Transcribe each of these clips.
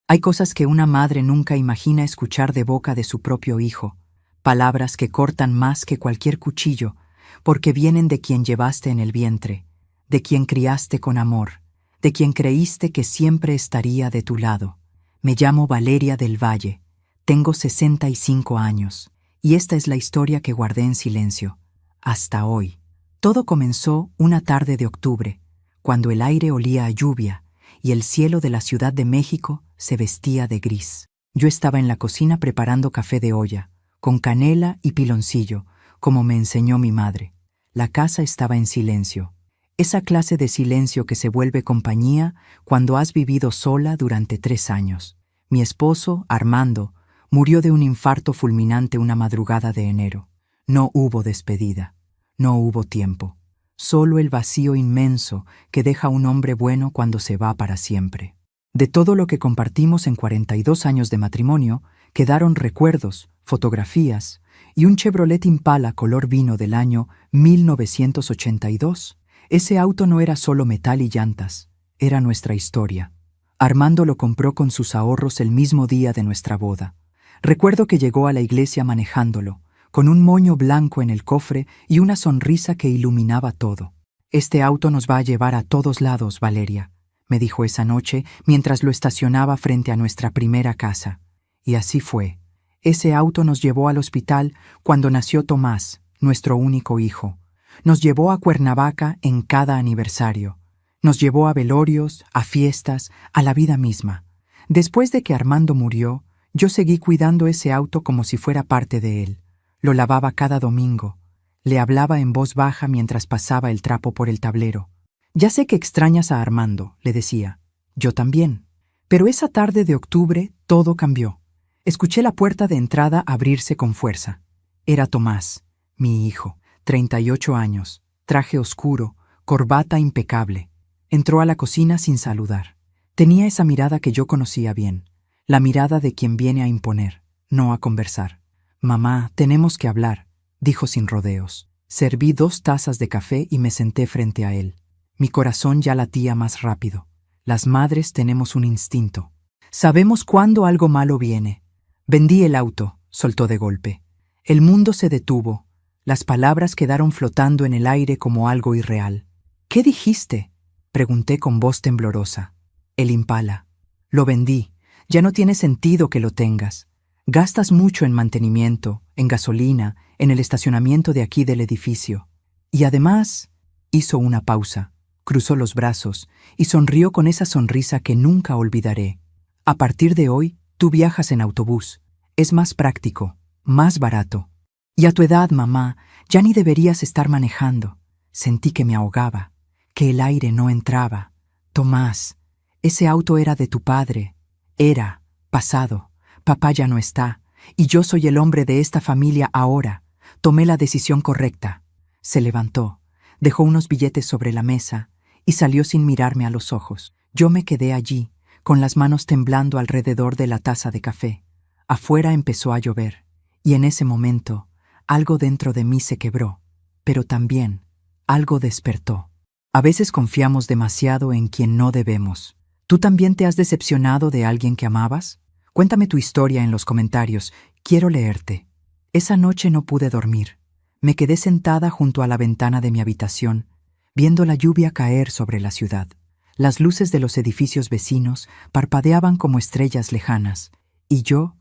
Hay cosas que una madre nunca imagina escuchar de boca de su propio hijo, palabras que cortan más que cualquier cuchillo, porque vienen de quien llevaste en el vientre, de quien criaste con amor, de quien creíste que siempre estaría de tu lado. Me llamo Valeria del Valle, tengo 65 años, y esta es la historia que guardé en silencio, hasta hoy. Todo comenzó una tarde de octubre, cuando el aire olía a lluvia y el cielo de la Ciudad de México se vestía de gris. Yo estaba en la cocina preparando café de olla, con canela y piloncillo, como me enseñó mi madre. La casa estaba en silencio, esa clase de silencio que se vuelve compañía cuando has vivido sola durante 3 años. Mi esposo, Armando, murió de un infarto fulminante una madrugada de enero. No hubo despedida, no hubo tiempo, solo el vacío inmenso que deja un hombre bueno cuando se va para siempre. De todo lo que compartimos en 42 años de matrimonio, quedaron recuerdos, fotografías y un Chevrolet Impala color vino del año 1982. Ese auto no era solo metal y llantas, era nuestra historia. Armando lo compró con sus ahorros el mismo día de nuestra boda. Recuerdo que llegó a la iglesia manejándolo, con un moño blanco en el cofre y una sonrisa que iluminaba todo. «Este auto nos va a llevar a todos lados, Valeria», me dijo esa noche mientras lo estacionaba frente a nuestra primera casa. Y así fue. Ese auto nos llevó al hospital cuando nació Tomás, nuestro único hijo. Nos llevó a Cuernavaca en cada aniversario. Nos llevó a velorios, a fiestas, a la vida misma. Después de que Armando murió, yo seguí cuidando ese auto como si fuera parte de él. Lo lavaba cada domingo. Le hablaba en voz baja mientras pasaba el trapo por el tablero. «Ya sé que extrañas a Armando», le decía. «Yo también». Pero esa tarde de octubre todo cambió. Escuché la puerta de entrada abrirse con fuerza. Era Tomás, mi hijo, 38 años, traje oscuro, corbata impecable. Entró a la cocina sin saludar. Tenía esa mirada que yo conocía bien, la mirada de quien viene a imponer, no a conversar. «Mamá, tenemos que hablar», dijo sin rodeos. Serví 2 tazas de café y me senté frente a él. Mi corazón ya latía más rápido. Las madres tenemos un instinto. Sabemos cuándo algo malo viene. «Vendí el auto», soltó de golpe. El mundo se detuvo. Las palabras quedaron flotando en el aire como algo irreal. «¿Qué dijiste?», pregunté con voz temblorosa. «El Impala. Lo vendí. Ya no tiene sentido que lo tengas. Gastas mucho en mantenimiento, en gasolina, en el estacionamiento de aquí del edificio. Y además…» Hizo una pausa, cruzó los brazos y sonrió con esa sonrisa que nunca olvidaré. «A partir de hoy, tú viajas en autobús. Es más práctico, más barato. Y a tu edad, mamá, ya ni deberías estar manejando». Sentí que me ahogaba, que el aire no entraba. «Tomás, ese auto era de tu padre. Era, pasado. Papá ya no está, y yo soy el hombre de esta familia ahora. Tomé la decisión correcta». Se levantó, dejó unos billetes sobre la mesa y salió sin mirarme a los ojos. Yo me quedé allí, con las manos temblando alrededor de la taza de café. Afuera empezó a llover, y en ese momento, algo dentro de mí se quebró, pero también algo despertó. A veces confiamos demasiado en quien no debemos. ¿Tú también te has decepcionado de alguien que amabas? Cuéntame tu historia en los comentarios, quiero leerte. Esa noche no pude dormir. Me quedé sentada junto a la ventana de mi habitación, viendo la lluvia caer sobre la ciudad. Las luces de los edificios vecinos parpadeaban como estrellas lejanas, y yo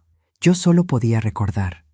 solo podía recordar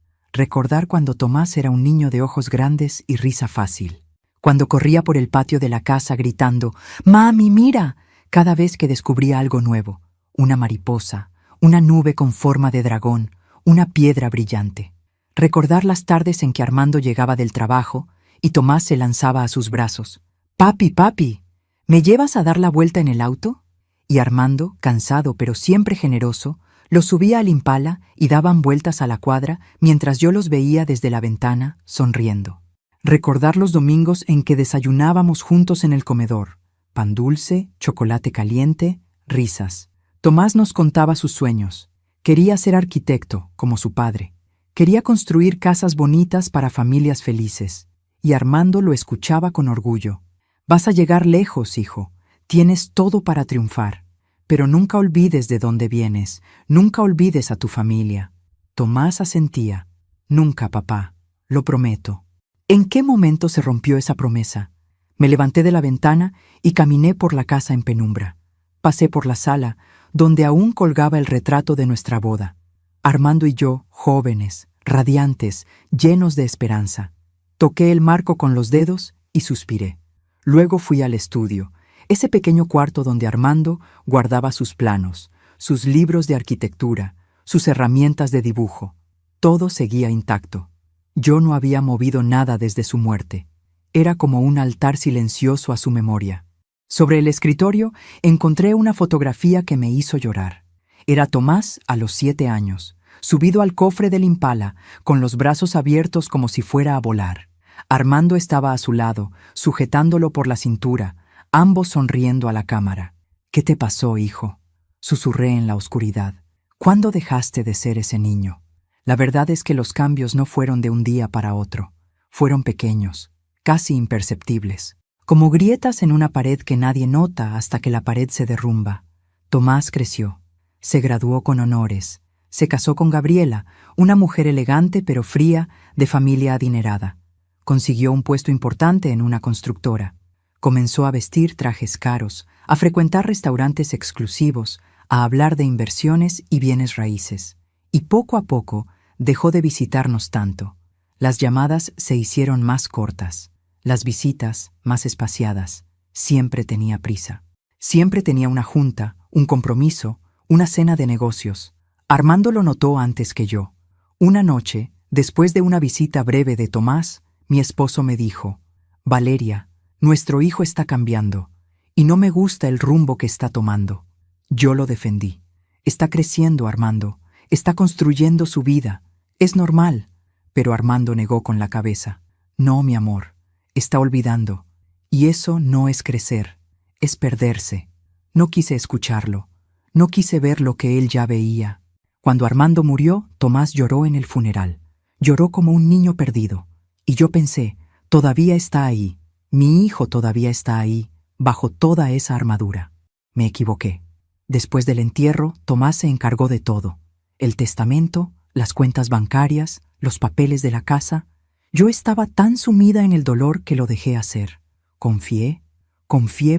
cuando Tomás era un niño de ojos grandes y risa fácil, cuando corría por el patio de la casa gritando «¡Mami, mira!» cada vez que descubría algo nuevo, una mariposa, una nube con forma de dragón, una piedra brillante. Recordar las tardes en que Armando llegaba del trabajo y Tomás se lanzaba a sus brazos. «Papi, papi, ¿me llevas a dar la vuelta en el auto?». Y Armando, cansado pero siempre generoso, los subía al Impala y daban vueltas a la cuadra mientras yo los veía desde la ventana, sonriendo. Recordar los domingos en que desayunábamos juntos en el comedor. Pan dulce, chocolate caliente, risas. Tomás nos contaba sus sueños. Quería ser arquitecto, como su padre. Quería construir casas bonitas para familias felices. Y Armando lo escuchaba con orgullo. «Vas a llegar lejos, hijo. Tienes todo para triunfar. Pero nunca olvides de dónde vienes, nunca olvides a tu familia. Tomás asentía. Nunca, papá, lo prometo. ¿En qué momento se rompió esa promesa? Me levanté de la ventana y caminé por la casa en penumbra. Pasé por la sala, donde aún colgaba el retrato de nuestra boda. Armando y yo, jóvenes, radiantes, llenos de esperanza. Toqué el marco con los dedos y suspiré. Luego fui al estudio, ese pequeño cuarto donde Armando guardaba sus planos, sus libros de arquitectura, sus herramientas de dibujo. Todo seguía intacto. Yo no había movido nada desde su muerte. Era como un altar silencioso a su memoria. Sobre el escritorio encontré una fotografía que me hizo llorar. Era Tomás a los 7 años, subido al cofre del Impala, con los brazos abiertos como si fuera a volar. Armando estaba a su lado, sujetándolo por la cintura, ambos sonriendo a la cámara. «¿Qué te pasó, hijo?», susurré en la oscuridad. «¿Cuándo dejaste de ser ese niño?». La verdad es que los cambios no fueron de un día para otro. Fueron pequeños, casi imperceptibles, como grietas en una pared que nadie nota hasta que la pared se derrumba. Tomás creció, se graduó con honores, se casó con Gabriela, una mujer elegante pero fría, de familia adinerada. Consiguió un puesto importante en una constructora. Comenzó a vestir trajes caros, a frecuentar restaurantes exclusivos, a hablar de inversiones y bienes raíces. Y poco a poco dejó de visitarnos tanto. Las llamadas se hicieron más cortas, las visitas más espaciadas. Siempre tenía prisa. Siempre tenía una junta, un compromiso, una cena de negocios. Armando lo notó antes que yo. Una noche, después de una visita breve de Tomás, mi esposo me dijo: «Valeria, nuestro hijo está cambiando, y no me gusta el rumbo que está tomando». Yo lo defendí. «Está creciendo, Armando. Está construyendo su vida. Es normal». Pero Armando negó con la cabeza. «No, mi amor. Está olvidando. Y eso no es crecer. Es perderse». No quise escucharlo. No quise ver lo que él ya veía. Cuando Armando murió, Tomás lloró en el funeral. Lloró como un niño perdido. Y yo pensé, todavía está ahí. Mi hijo todavía está ahí, bajo toda esa armadura. Me equivoqué. Después del entierro, Tomás se encargó de todo. El testamento, las cuentas bancarias, los papeles de la casa. Yo estaba tan sumida en el dolor que lo dejé hacer. Confié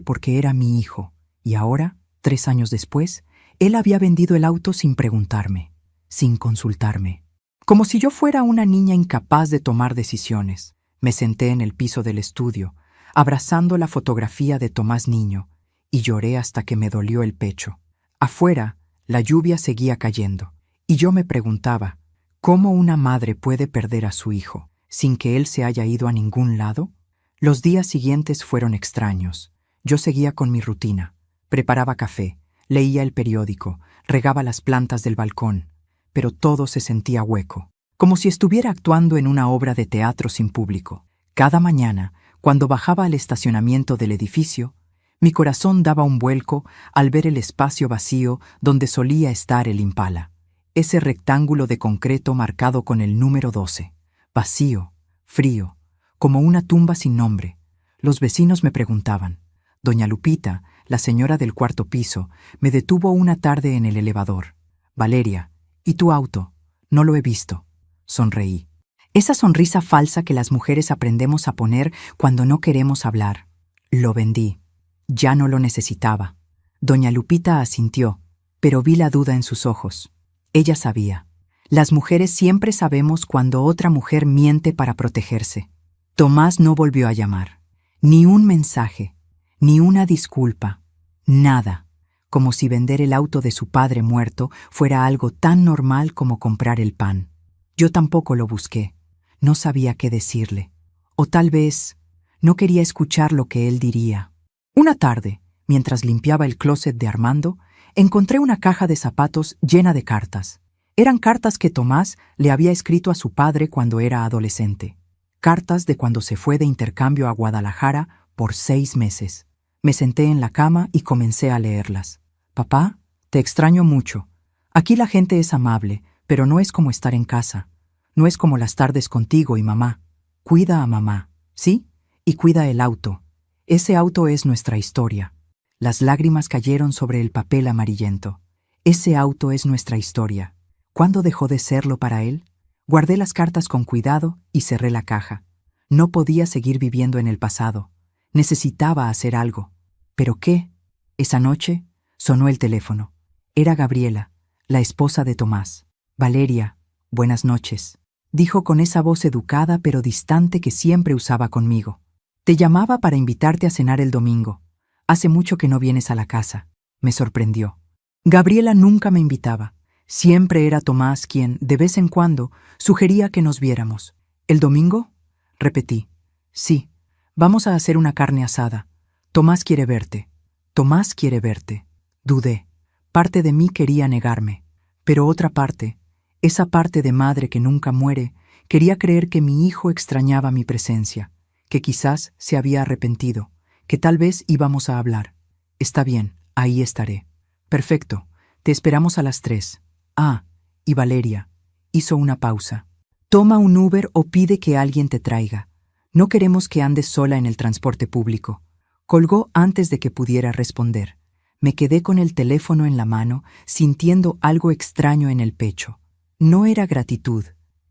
porque era mi hijo. Y ahora, 3 años después, él había vendido el auto sin preguntarme, sin consultarme. Como si yo fuera una niña incapaz de tomar decisiones. Me senté en el piso del estudio, abrazando la fotografía de Tomás niño, y lloré hasta que me dolió el pecho. Afuera, la lluvia seguía cayendo, y yo me preguntaba, ¿cómo una madre puede perder a su hijo sin que él se haya ido a ningún lado? Los días siguientes fueron extraños. Yo seguía con mi rutina. Preparaba café, leía el periódico, regaba las plantas del balcón, pero todo se sentía hueco, como si estuviera actuando en una obra de teatro sin público. Cada mañana, cuando bajaba al estacionamiento del edificio, mi corazón daba un vuelco al ver el espacio vacío donde solía estar el Impala. Ese rectángulo de concreto marcado con el número 12. Vacío, frío, como una tumba sin nombre. Los vecinos me preguntaban. Doña Lupita, la señora del 4º piso, me detuvo una tarde en el elevador. «Valeria, ¿y tu auto?» «No lo he visto». Sonreí. Esa sonrisa falsa que las mujeres aprendemos a poner cuando no queremos hablar. Lo vendí. Ya no lo necesitaba. Doña Lupita asintió, pero vi la duda en sus ojos. Ella sabía. Las mujeres siempre sabemos cuando otra mujer miente para protegerse. Tomás no volvió a llamar. Ni un mensaje, ni una disculpa, nada. Como si vender el auto de su padre muerto fuera algo tan normal como comprar el pan. Yo tampoco lo busqué. No sabía qué decirle. O tal vez no quería escuchar lo que él diría. Una tarde, mientras limpiaba el closet de Armando, encontré una caja de zapatos llena de cartas. Eran cartas que Tomás le había escrito a su padre cuando era adolescente. Cartas de cuando se fue de intercambio a Guadalajara por 6 meses. Me senté en la cama y comencé a leerlas. «Papá, te extraño mucho. Aquí la gente es amable, pero no es como estar en casa. No es como las tardes contigo y mamá. Cuida a mamá, ¿sí? Y cuida el auto. Ese auto es nuestra historia». Las lágrimas cayeron sobre el papel amarillento. Ese auto es nuestra historia. ¿Cuándo dejó de serlo para él? Guardé las cartas con cuidado y cerré la caja. No podía seguir viviendo en el pasado. Necesitaba hacer algo. ¿Pero qué? Esa noche sonó el teléfono. Era Gabriela, la esposa de Tomás. Valeria, buenas noches, dijo con esa voz educada pero distante que siempre usaba conmigo. Te llamaba para invitarte a cenar el domingo. Hace mucho que no vienes a la casa. Me sorprendió. Gabriela nunca me invitaba. Siempre era Tomás quien, de vez en cuando, sugería que nos viéramos. ¿El domingo? Repetí. Sí, vamos a hacer una carne asada. Tomás quiere verte. Tomás quiere verte. Dudé. Parte de mí quería negarme, pero otra parte, esa parte de madre que nunca muere, quería creer que mi hijo extrañaba mi presencia, que quizás se había arrepentido, que tal vez íbamos a hablar. Está bien, ahí estaré. Perfecto, te esperamos a las 3. Ah, y Valeria, hizo una pausa. Toma un Uber o pide que alguien te traiga. No queremos que andes sola en el transporte público. Colgó antes de que pudiera responder. Me quedé con el teléfono en la mano, sintiendo algo extraño en el pecho. No era gratitud,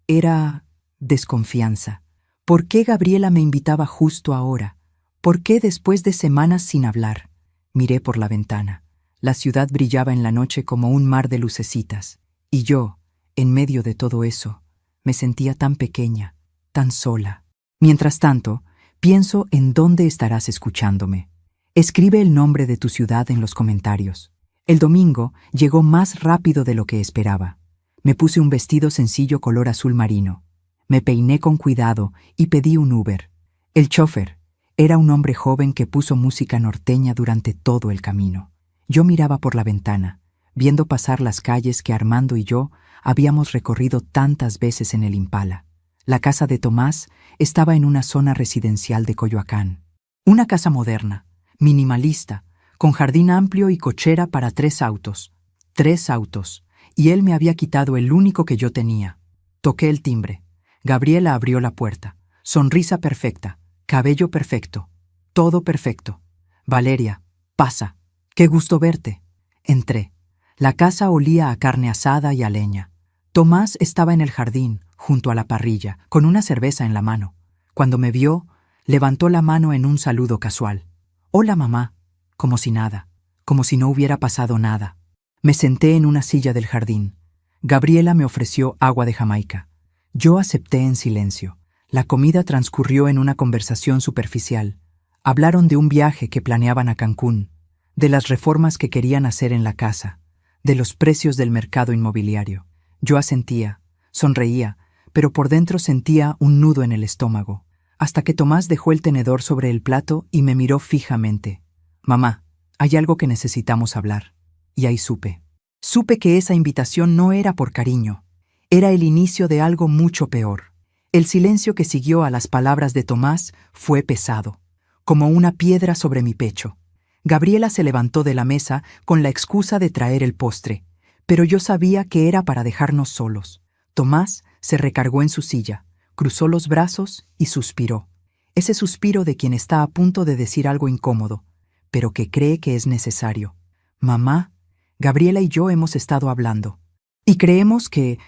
era desconfianza. ¿Por qué Gabriela me invitaba justo ahora? ¿Por qué después de semanas sin hablar? Miré por la ventana. La ciudad brillaba en la noche como un mar de lucecitas. Y yo, en medio de todo eso, me sentía tan pequeña, tan sola. Mientras tanto, pienso en dónde estarás escuchándome. Escribe el nombre de tu ciudad en los comentarios. El domingo llegó más rápido de lo que esperaba. Me puse un vestido sencillo color azul marino. Me peiné con cuidado y pedí un Uber. El chofer era un hombre joven que puso música norteña durante todo el camino. Yo miraba por la ventana, viendo pasar las calles que Armando y yo habíamos recorrido tantas veces en el Impala. La casa de Tomás estaba en una zona residencial de Coyoacán. Una casa moderna, minimalista, con jardín amplio y cochera para 3 autos. 3 autos, y él me había quitado el único que yo tenía. Toqué el timbre. Gabriela abrió la puerta. Sonrisa perfecta, cabello perfecto, todo perfecto. Valeria, pasa. Qué gusto verte. Entré. La casa olía a carne asada y a leña. Tomás estaba en el jardín, junto a la parrilla, con una cerveza en la mano. Cuando me vio, levantó la mano en un saludo casual. Hola, mamá, como si nada, como si no hubiera pasado nada. Me senté en una silla del jardín. Gabriela me ofreció agua de Jamaica. Yo acepté en silencio. La comida transcurrió en una conversación superficial. Hablaron de un viaje que planeaban a Cancún, de las reformas que querían hacer en la casa, de los precios del mercado inmobiliario. Yo asentía, sonreía, pero por dentro sentía un nudo en el estómago, hasta que Tomás dejó el tenedor sobre el plato y me miró fijamente. Mamá, hay algo que necesitamos hablar. Y ahí supe. Supe que esa invitación no era por cariño. Era el inicio de algo mucho peor. El silencio que siguió a las palabras de Tomás fue pesado, como una piedra sobre mi pecho. Gabriela se levantó de la mesa con la excusa de traer el postre, pero yo sabía que era para dejarnos solos. Tomás se recargó en su silla, cruzó los brazos y suspiró. Ese suspiro de quien está a punto de decir algo incómodo, pero que cree que es necesario. Mamá, Gabriela y yo hemos estado hablando. Y creemos que,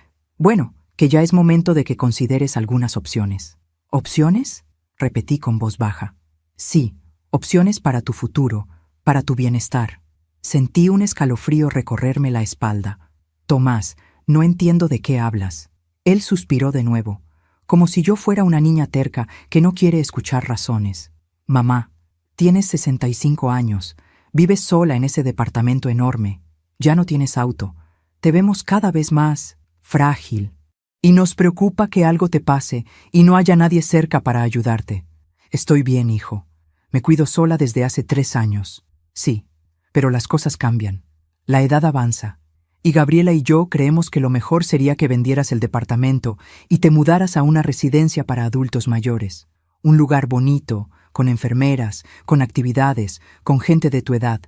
que ya es momento de que consideres algunas opciones. ¿Opciones? Repetí con voz baja. Sí, opciones para tu futuro, para tu bienestar. Sentí un escalofrío recorrerme la espalda. Tomás, no entiendo de qué hablas. Él suspiró de nuevo, como si yo fuera una niña terca que no quiere escuchar razones. Mamá, tienes 65 años, vives sola en ese departamento enorme, ya no tienes auto, te vemos cada vez más frágil. Y nos preocupa que algo te pase y no haya nadie cerca para ayudarte. Estoy bien, hijo. Me cuido sola desde hace 3 años. Sí, pero las cosas cambian. La edad avanza. Y Gabriela y yo creemos que lo mejor sería que vendieras el departamento y te mudaras a una residencia para adultos mayores. Un lugar bonito, con enfermeras, con actividades, con gente de tu edad.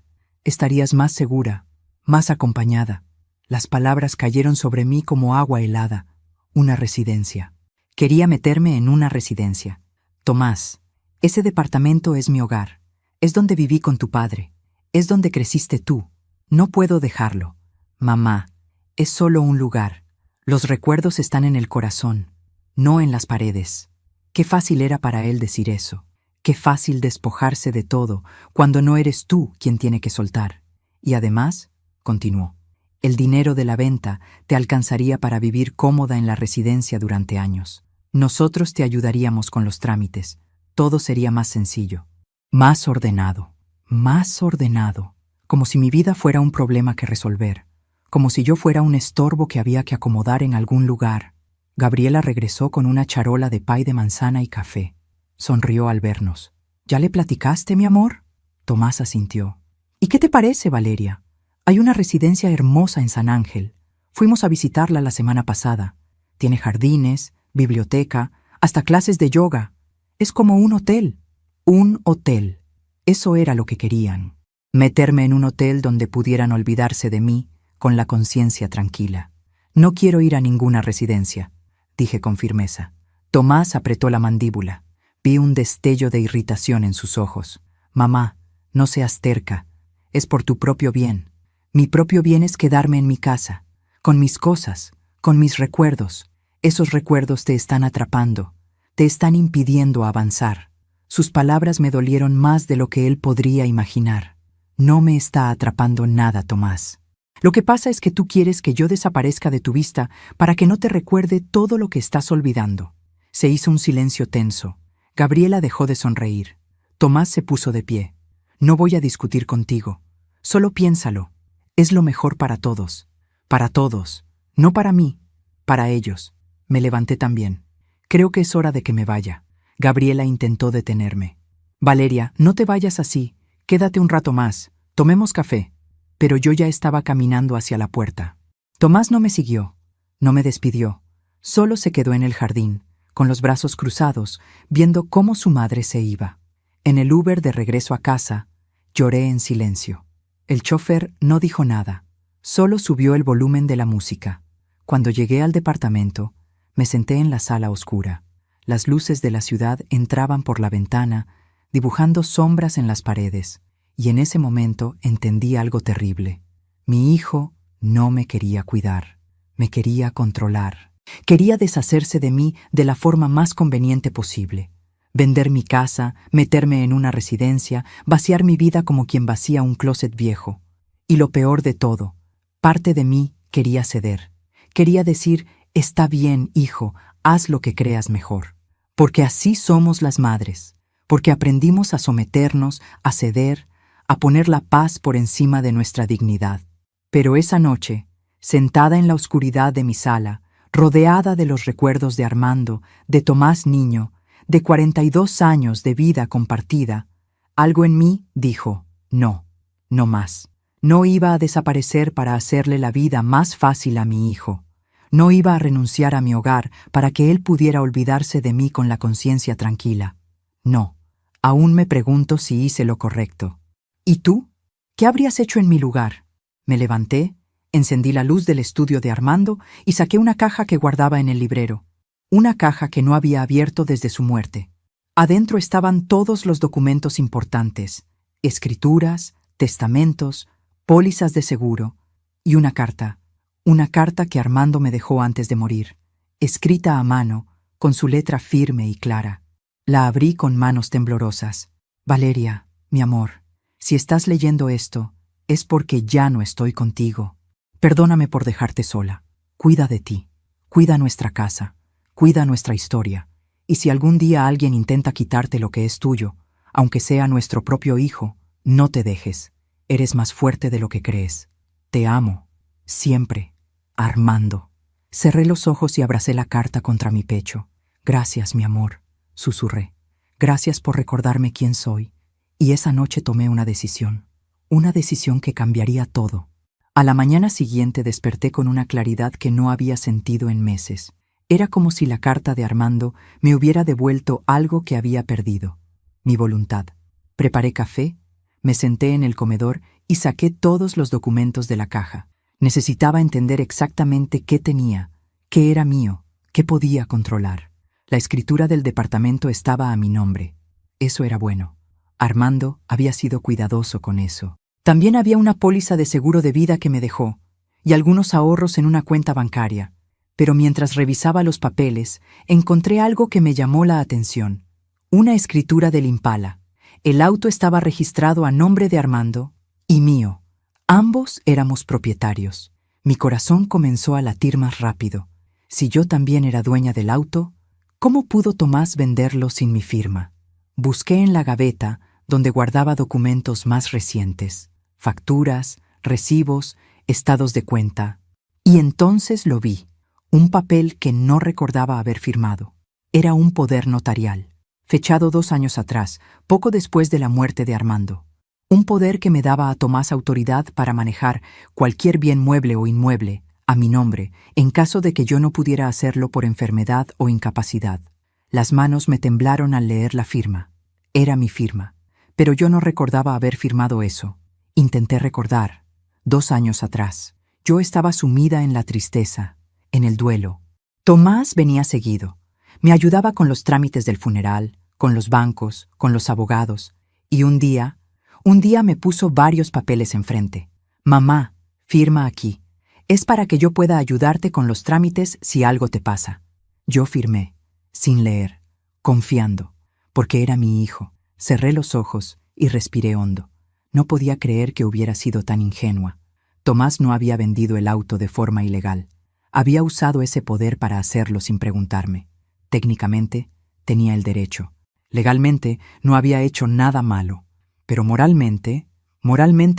Estarías más segura, más acompañada. Las palabras cayeron sobre mí como agua helada. Una residencia. Quería meterme en una residencia. Tomás, ese departamento es mi hogar. Es donde viví con tu padre. Es donde creciste tú. No puedo dejarlo. Mamá, es solo un lugar. Los recuerdos están en el corazón, no en las paredes. Qué fácil era para él decir eso. Qué fácil despojarse de todo cuando no eres tú quien tiene que soltar. Y además, continuó, el dinero de la venta te alcanzaría para vivir cómoda en la residencia durante años. Nosotros te ayudaríamos con los trámites. Todo sería más sencillo. Más ordenado, como si mi vida fuera un problema que resolver, como si yo fuera un estorbo que había que acomodar en algún lugar. Gabriela regresó con una charola de pay de manzana y café. Sonrió al vernos. ¿Ya le platicaste, mi amor? Tomás asintió. ¿Y qué te parece, Valeria? Hay una residencia hermosa en San Ángel. Fuimos a visitarla la semana pasada. Tiene jardines, biblioteca, hasta clases de yoga. Es como un hotel. Un hotel. Eso era lo que querían. Meterme en un hotel donde pudieran olvidarse de mí con la conciencia tranquila. No quiero ir a ninguna residencia, dije con firmeza. Tomás apretó la mandíbula. Vi un destello de irritación en sus ojos. Mamá, no seas terca. Es por tu propio bien. Mi propio bien es quedarme en mi casa, con mis cosas, con mis recuerdos. Esos recuerdos te están atrapando, te están impidiendo avanzar. Sus palabras me dolieron más de lo que él podría imaginar. No me está atrapando nada, Tomás. Lo que pasa es que tú quieres que yo desaparezca de tu vista para que no te recuerde todo lo que estás olvidando. Se hizo un silencio tenso. Gabriela dejó de sonreír. Tomás se puso de pie. No voy a discutir contigo. Solo piénsalo. Es lo mejor para todos. Para todos. No para mí. Para ellos. Me levanté también. Creo que es hora de que me vaya. Gabriela intentó detenerme. Valeria, no te vayas así. Quédate un rato más. Tomemos café. Pero yo ya estaba caminando hacia la puerta. Tomás no me siguió. No me despidió. Solo se quedó en el jardín, con los brazos cruzados, viendo cómo su madre se iba. En el Uber de regreso a casa, lloré en silencio. El chófer no dijo nada. Solo subió el volumen de la música. Cuando llegué al departamento, me senté en la sala oscura. Las luces de la ciudad entraban por la ventana, dibujando sombras en las paredes, y en ese momento entendí algo terrible. Mi hijo no me quería cuidar, me quería controlar. Quería deshacerse de mí de la forma más conveniente posible. Vender mi casa, meterme en una residencia, vaciar mi vida como quien vacía un closet viejo. Y lo peor de todo, parte de mí quería ceder. Quería decir, está bien, hijo, haz lo que creas mejor. Porque así somos las madres, porque aprendimos a someternos, a ceder, a poner la paz por encima de nuestra dignidad. Pero esa noche, sentada en la oscuridad de mi sala, rodeada de los recuerdos de Armando, de Tomás niño, de 42 años de vida compartida, algo en mí dijo, no, no más. No iba a desaparecer para hacerle la vida más fácil a mi hijo. No iba a renunciar a mi hogar para que él pudiera olvidarse de mí con la conciencia tranquila. No, aún me pregunto si hice lo correcto. ¿Y tú? ¿Qué habrías hecho en mi lugar? Me levanté, encendí la luz del estudio de Armando y saqué una caja que guardaba en el librero. Una caja que no había abierto desde su muerte. Adentro estaban todos los documentos importantes, escrituras, testamentos, pólizas de seguro y una carta que Armando me dejó antes de morir, escrita a mano, con su letra firme y clara. La abrí con manos temblorosas. Valeria, mi amor, si estás leyendo esto, es porque ya no estoy contigo. Perdóname por dejarte sola. Cuida de ti, cuida nuestra casa, cuida nuestra historia. Y si algún día alguien intenta quitarte lo que es tuyo, aunque sea nuestro propio hijo, no te dejes. Eres más fuerte de lo que crees. Te amo. Siempre. Armando. Cerré los ojos y abracé la carta contra mi pecho. Gracias, mi amor, susurré. Gracias por recordarme quién soy. Y esa noche tomé una decisión que cambiaría todo. A la mañana siguiente desperté con una claridad que no había sentido en meses. Era como si la carta de Armando me hubiera devuelto algo que había perdido. Mi voluntad. Preparé café, me senté en el comedor y saqué todos los documentos de la caja. Necesitaba entender exactamente qué tenía, qué era mío, qué podía controlar. La escritura del departamento estaba a mi nombre. Eso era bueno. Armando había sido cuidadoso con eso. También había una póliza de seguro de vida que me dejó, y algunos ahorros en una cuenta bancaria. Pero mientras revisaba los papeles, encontré algo que me llamó la atención. Una escritura del Impala. El auto estaba registrado a nombre de Armando y mío. Ambos éramos propietarios. Mi corazón comenzó a latir más rápido. Si yo también era dueña del auto, ¿cómo pudo Tomás venderlo sin mi firma? Busqué en la gaveta, donde guardaba documentos más recientes, facturas, recibos, estados de cuenta. Y entonces lo vi. Un papel que no recordaba haber firmado. Era un poder notarial, fechado 2 años atrás, poco después de la muerte de Armando. Un poder que me daba a Tomás autoridad para manejar cualquier bien mueble o inmueble, a mi nombre, en caso de que yo no pudiera hacerlo por enfermedad o incapacidad. Las manos me temblaron al leer la firma. Era mi firma, pero yo no recordaba haber firmado eso. Intenté recordar. 2 años atrás. Yo estaba sumida en la tristeza, en el duelo. Tomás venía seguido. Me ayudaba con los trámites del funeral, con los bancos, con los abogados. Y un día me puso varios papeles enfrente. Mamá, firma aquí. Es para que yo pueda ayudarte con los trámites si algo te pasa. Yo firmé, sin leer, confiando, porque era mi hijo. Cerré los ojos y respiré hondo. No podía creer que hubiera sido tan ingenua. Tomás no había vendido el auto de forma ilegal. Había usado ese poder para hacerlo sin preguntarme. Técnicamente, tenía el derecho. Legalmente, no había hecho nada malo. Pero moralmente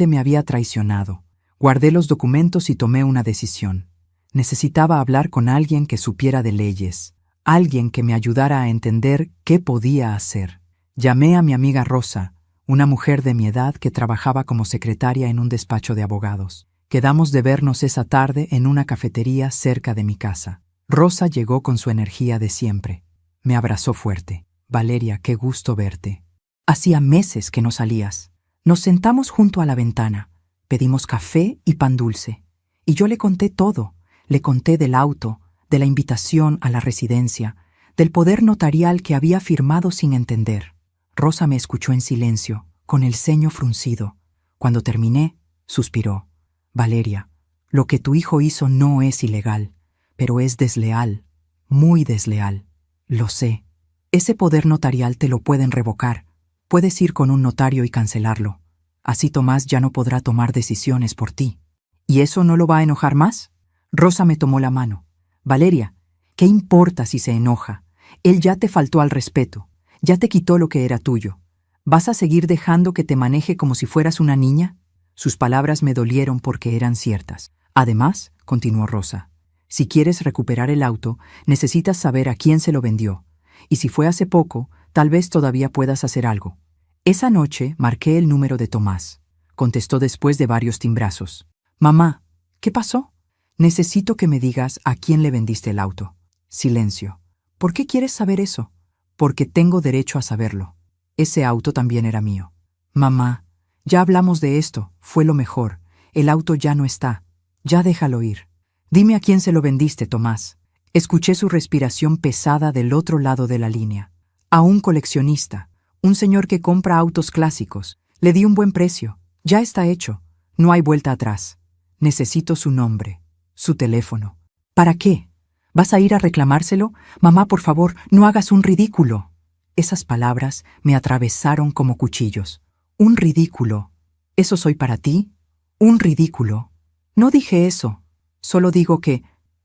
me había traicionado. Guardé los documentos y tomé una decisión. Necesitaba hablar con alguien que supiera de leyes, alguien que me ayudara a entender qué podía hacer. Llamé a mi amiga Rosa, una mujer de mi edad que trabajaba como secretaria en un despacho de abogados. Quedamos de vernos esa tarde en una cafetería cerca de mi casa. Rosa llegó con su energía de siempre. Me abrazó fuerte. Valeria, qué gusto verte. Hacía meses que no salías. Nos sentamos junto a la ventana. Pedimos café y pan dulce. Y yo le conté todo. Le conté del auto, de la invitación a la residencia, del poder notarial que había firmado sin entender. Rosa me escuchó en silencio, con el ceño fruncido. Cuando terminé, suspiró. Valeria, lo que tu hijo hizo no es ilegal, pero es desleal, muy desleal. Lo sé. Ese poder notarial te lo pueden revocar. Puedes ir con un notario y cancelarlo. Así Tomás ya no podrá tomar decisiones por ti. ¿Y eso no lo va a enojar más? Rosa me tomó la mano. Valeria, ¿qué importa si se enoja? Él ya te faltó al respeto. Ya te quitó lo que era tuyo. ¿Vas a seguir dejando que te maneje como si fueras una niña? Sus palabras me dolieron porque eran ciertas. Además, continuó Rosa, si quieres recuperar el auto, necesitas saber a quién se lo vendió. Y si fue hace poco, tal vez todavía puedas hacer algo. Esa noche marqué el número de Tomás. Contestó después de varios timbrazos. Mamá, ¿qué pasó? Necesito que me digas a quién le vendiste el auto. Silencio. ¿Por qué quieres saber eso? Porque tengo derecho a saberlo. Ese auto también era mío. Mamá, ya hablamos de esto, fue lo mejor. El auto ya no está. Ya déjalo ir. Dime a quién se lo vendiste, Tomás. Escuché su respiración pesada del otro lado de la línea. A un coleccionista, un señor que compra autos clásicos. Le di un buen precio. Ya está hecho. No hay vuelta atrás. Necesito su nombre, su teléfono. ¿Para qué? ¿Vas a ir a reclamárselo? Mamá, por favor, no hagas un ridículo. Esas palabras me atravesaron como cuchillos. ¿Un ridículo? ¿Eso soy para ti? ¿Un ridículo? No dije eso. Solo digo que,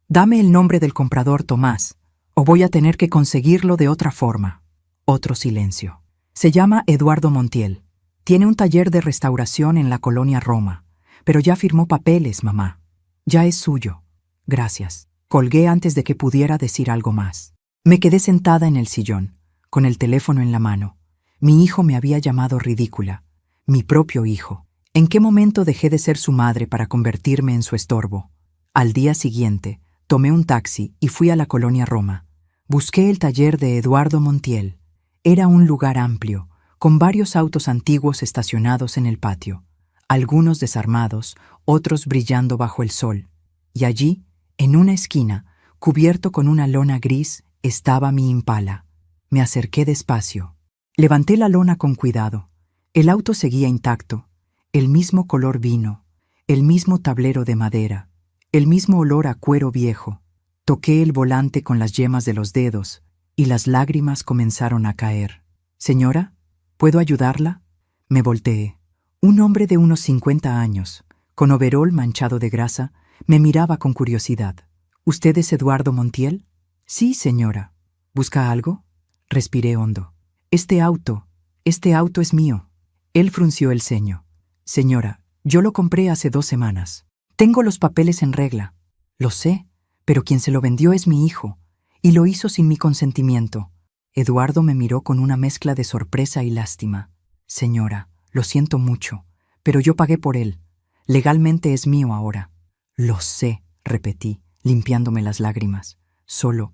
dame el nombre del comprador, Tomás, o voy a tener que conseguirlo de otra forma. Otro silencio. Se llama Eduardo Montiel. Tiene un taller de restauración en la colonia Roma. Pero ya firmó papeles, mamá. Ya es suyo. Gracias. Colgué antes de que pudiera decir algo más. Me quedé sentada en el sillón, con el teléfono en la mano. Mi hijo me había llamado ridícula. Mi propio hijo. ¿En qué momento dejé de ser su madre para convertirme en su estorbo? Al día siguiente, tomé un taxi y fui a la colonia Roma. Busqué el taller de Eduardo Montiel. Era un lugar amplio, con varios autos antiguos estacionados en el patio, algunos desarmados, otros brillando bajo el sol. Y allí, en una esquina, cubierto con una lona gris, estaba mi Impala. Me acerqué despacio. Levanté la lona con cuidado. El auto seguía intacto. El mismo color vino, el mismo tablero de madera, el mismo olor a cuero viejo. Toqué el volante con las yemas de los dedos y las lágrimas comenzaron a caer. «Señora, ¿puedo ayudarla?» Me volteé. Un hombre de unos 50 años, con overol manchado de grasa, me miraba con curiosidad. «¿Usted es Eduardo Montiel?» «Sí, señora». «¿Busca algo?» Respiré hondo. Este auto es mío». Él frunció el ceño. «Señora, yo lo compré hace 2 semanas. Tengo los papeles en regla». «Lo sé, pero quien se lo vendió es mi hijo, y lo hizo sin mi consentimiento». Eduardo me miró con una mezcla de sorpresa y lástima. «Señora, lo siento mucho, pero yo pagué por él. Legalmente es mío ahora». «Lo sé», repetí, limpiándome las lágrimas. Solo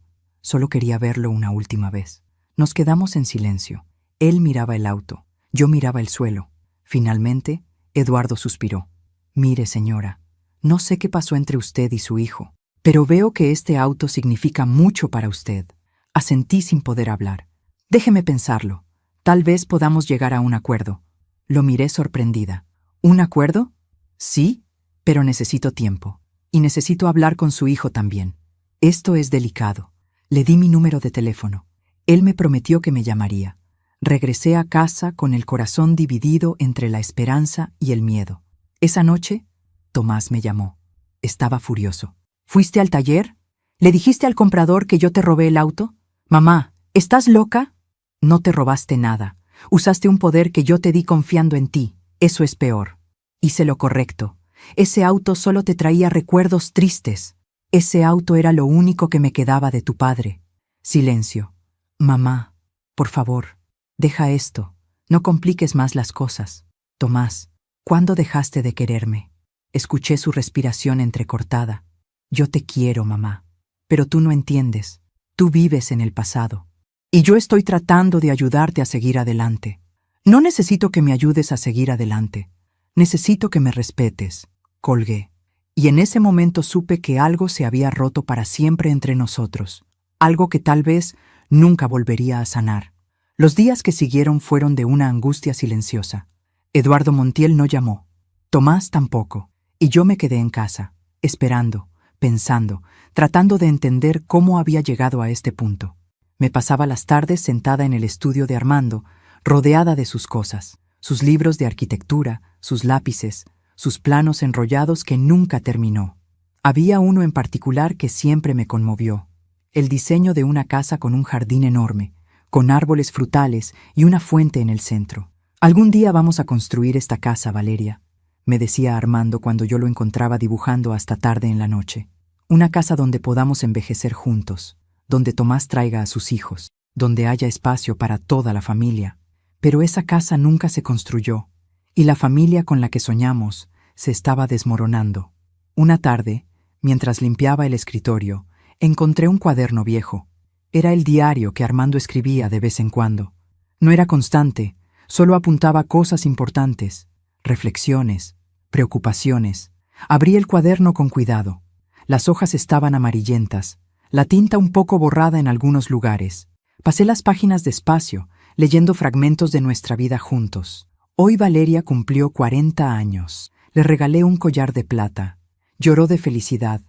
quería verlo una última vez». Nos quedamos en silencio. Él miraba el auto, yo miraba el suelo. Finalmente, Eduardo suspiró. «Mire, señora, no sé qué pasó entre usted y su hijo, pero veo que este auto significa mucho para usted». Asentí sin poder hablar. «Déjeme pensarlo. Tal vez podamos llegar a un acuerdo». Lo miré sorprendida. «¿Un acuerdo?» «Sí, pero necesito tiempo. Y necesito hablar con su hijo también. Esto es delicado». Le di mi número de teléfono. Él me prometió que me llamaría. Regresé a casa con el corazón dividido entre la esperanza y el miedo. Esa noche, Tomás me llamó. Estaba furioso. «¿Fuiste al taller? ¿Le dijiste al comprador que yo te robé el auto?» «Mamá, ¿estás loca?» «No te robaste nada. Usaste un poder que yo te di confiando en ti. Eso es peor». «Hice lo correcto. Ese auto solo te traía recuerdos tristes. Ese auto era lo único que me quedaba de tu padre». Silencio. «Mamá, por favor, deja esto. No compliques más las cosas». «Tomás, ¿cuándo dejaste de quererme?» Escuché su respiración entrecortada. «Yo te quiero, mamá. Pero tú no entiendes. Tú vives en el pasado. Y yo estoy tratando de ayudarte a seguir adelante. No necesito que me ayudes a seguir adelante. Necesito que me respetes». Colgué. Y en ese momento supe que algo se había roto para siempre entre nosotros. Algo que tal vez nunca volvería a sanar. Los días que siguieron fueron de una angustia silenciosa. Eduardo Montiel no llamó. Tomás tampoco. Y yo me quedé en casa, esperando, pensando, tratando de entender cómo había llegado a este punto. Me pasaba las tardes sentada en el estudio de Armando, rodeada de sus cosas, sus libros de arquitectura, sus lápices, sus planos enrollados que nunca terminó. Había uno en particular que siempre me conmovió. El diseño de una casa con un jardín enorme, con árboles frutales y una fuente en el centro. «Algún día vamos a construir esta casa, Valeria», me decía Armando cuando yo lo encontraba dibujando hasta tarde en la noche. «Una casa donde podamos envejecer juntos, donde Tomás traiga a sus hijos, donde haya espacio para toda la familia». Pero esa casa nunca se construyó, y la familia con la que soñamos se estaba desmoronando. Una tarde, mientras limpiaba el escritorio, encontré un cuaderno viejo. Era el diario que Armando escribía de vez en cuando. No era constante, solo apuntaba cosas importantes, reflexiones, preocupaciones. Abrí el cuaderno con cuidado. Las hojas estaban amarillentas, la tinta un poco borrada en algunos lugares. Pasé las páginas despacio, leyendo fragmentos de nuestra vida juntos. Hoy Valeria cumplió 40 años. Le regalé un collar de plata. Lloró de felicidad.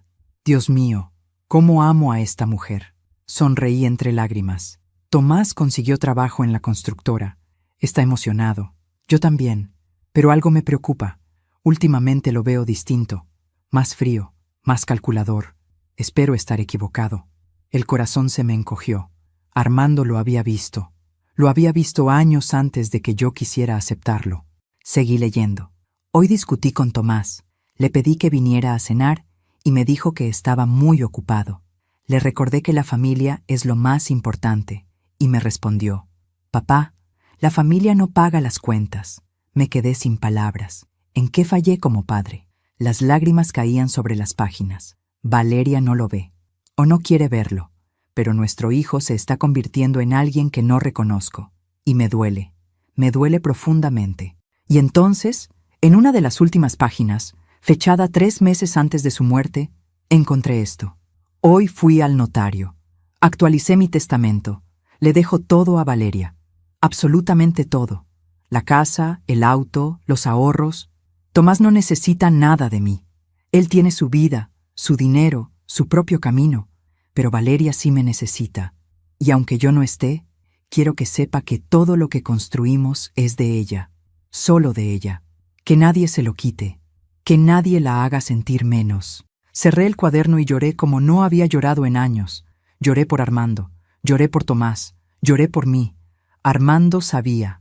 Dios mío, cómo amo a esta mujer. Sonreí entre lágrimas. Tomás consiguió trabajo en la constructora. Está emocionado. Yo también. Pero algo me preocupa. Últimamente lo veo distinto. Más frío, más calculador. Espero estar equivocado. El corazón se me encogió. Armando lo había visto. Lo había visto años antes de que yo quisiera aceptarlo. Seguí leyendo. Hoy discutí con Tomás. Le pedí que viniera a cenar y me dijo que estaba muy ocupado. Le recordé que la familia es lo más importante y me respondió: «Papá, la familia no paga las cuentas». Me quedé sin palabras. ¿En qué fallé como padre? Las lágrimas caían sobre las páginas. Valeria no lo ve, o no quiere verlo, pero nuestro hijo se está convirtiendo en alguien que no reconozco. Y me duele profundamente. Y entonces, en una de las últimas páginas, fechada 3 meses antes de su muerte, encontré esto. Hoy fui al notario. Actualicé mi testamento. Le dejo todo a Valeria. Absolutamente todo. La casa, el auto, los ahorros. Tomás no necesita nada de mí. Él tiene su vida, su dinero, su propio camino, pero Valeria sí me necesita. Y aunque yo no esté, quiero que sepa que todo lo que construimos es de ella, solo de ella. Que nadie se lo quite, que nadie la haga sentir menos. Cerré el cuaderno y lloré como no había llorado en años. Lloré por Armando, lloré por Tomás, lloré por mí. Armando sabía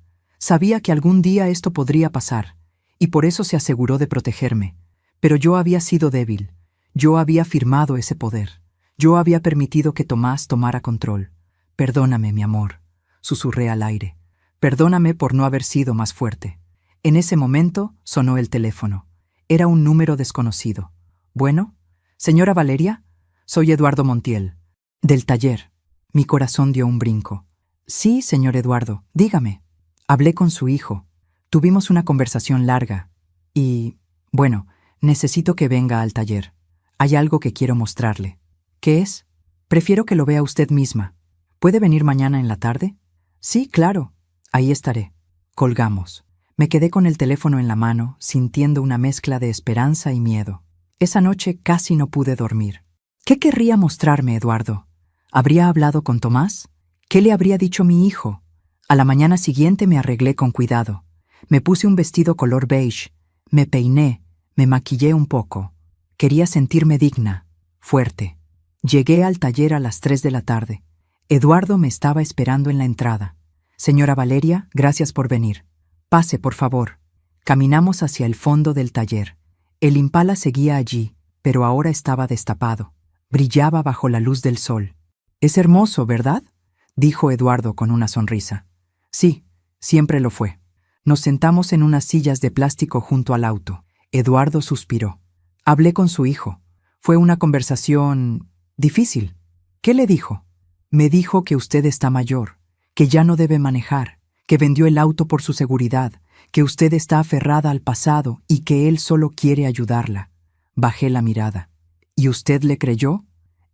que algún día esto podría pasar, y por eso se aseguró de protegerme. Pero yo había sido débil, yo había firmado ese poder, yo había permitido que Tomás tomara control. Perdóname, mi amor, susurré al aire. Perdóname por no haber sido más fuerte. En ese momento sonó el teléfono. Era un número desconocido. Bueno, señora Valeria, soy Eduardo Montiel, del taller. Mi corazón dio un brinco. Sí, señor Eduardo, dígame. Hablé con su hijo. Tuvimos una conversación larga. Y, bueno, necesito que venga al taller. Hay algo que quiero mostrarle. ¿Qué es? Prefiero que lo vea usted misma. ¿Puede venir mañana en la tarde? Sí, claro. Ahí estaré. Colgamos. Me quedé con el teléfono en la mano, sintiendo una mezcla de esperanza y miedo. Esa noche casi no pude dormir. ¿Qué querría mostrarme, Eduardo? ¿Habría hablado con Tomás? ¿Qué le habría dicho mi hijo? A la mañana siguiente me arreglé con cuidado. Me puse un vestido color beige, me peiné, me maquillé un poco. Quería sentirme digna, fuerte. Llegué al taller a las 3 de la tarde. Eduardo me estaba esperando en la entrada. Señora Valeria, gracias por venir. Pase, por favor. Caminamos hacia el fondo del taller. El Impala seguía allí, pero ahora estaba destapado. Brillaba bajo la luz del sol. «Es hermoso, ¿verdad?», dijo Eduardo con una sonrisa. «Sí, siempre lo fue». Nos sentamos en unas sillas de plástico junto al auto. Eduardo suspiró. Hablé con su hijo. Fue una conversación difícil. ¿Qué le dijo? Me dijo que usted está mayor, que ya no debe manejar, que vendió el auto por su seguridad, que usted está aferrada al pasado y que él solo quiere ayudarla. Bajé la mirada. ¿Y usted le creyó?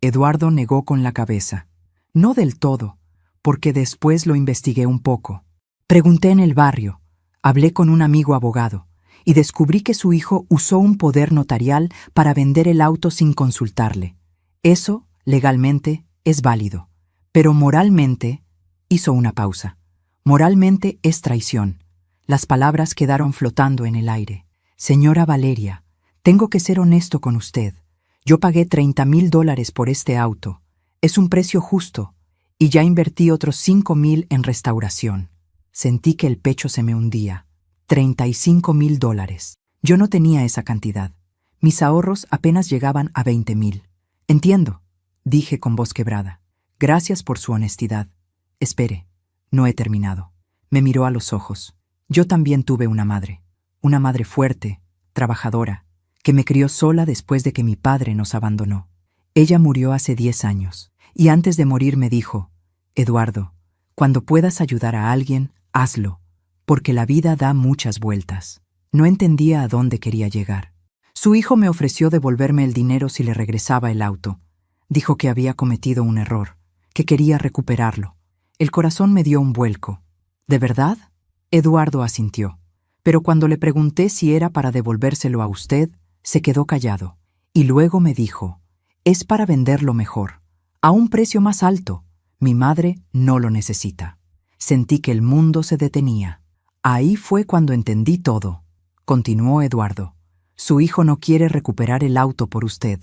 Eduardo negó con la cabeza. No del todo, porque después lo investigué un poco. Pregunté en el barrio, hablé con un amigo abogado y descubrí que su hijo usó un poder notarial para vender el auto sin consultarle. Eso, legalmente, es válido, pero moralmente, hizo una pausa. Moralmente es traición. Las palabras quedaron flotando en el aire. Señora Valeria, tengo que ser honesto con usted. Yo pagué $30,000 por este auto. Es un precio justo. Y ya invertí otros $5,000 en restauración. Sentí que el pecho se me hundía. $35,000. Yo no tenía esa cantidad. Mis ahorros apenas llegaban a $20,000. Entiendo, dije con voz quebrada. Gracias por su honestidad. Espere, no he terminado. Me miró a los ojos. Yo también tuve una madre fuerte, trabajadora, que me crió sola después de que mi padre nos abandonó. Ella murió hace 10 años, y antes de morir me dijo, Eduardo, cuando puedas ayudar a alguien, hazlo, porque la vida da muchas vueltas. No entendía a dónde quería llegar. Su hijo me ofreció devolverme el dinero si le regresaba el auto. Dijo que había cometido un error, que quería recuperarlo. El corazón me dio un vuelco. ¿De verdad? Eduardo asintió. Pero cuando le pregunté si era para devolvérselo a usted, se quedó callado. Y luego me dijo, es para venderlo mejor, a un precio más alto. Mi madre no lo necesita. Sentí que el mundo se detenía. Ahí fue cuando entendí todo. Continuó Eduardo. Su hijo no quiere recuperar el auto por usted.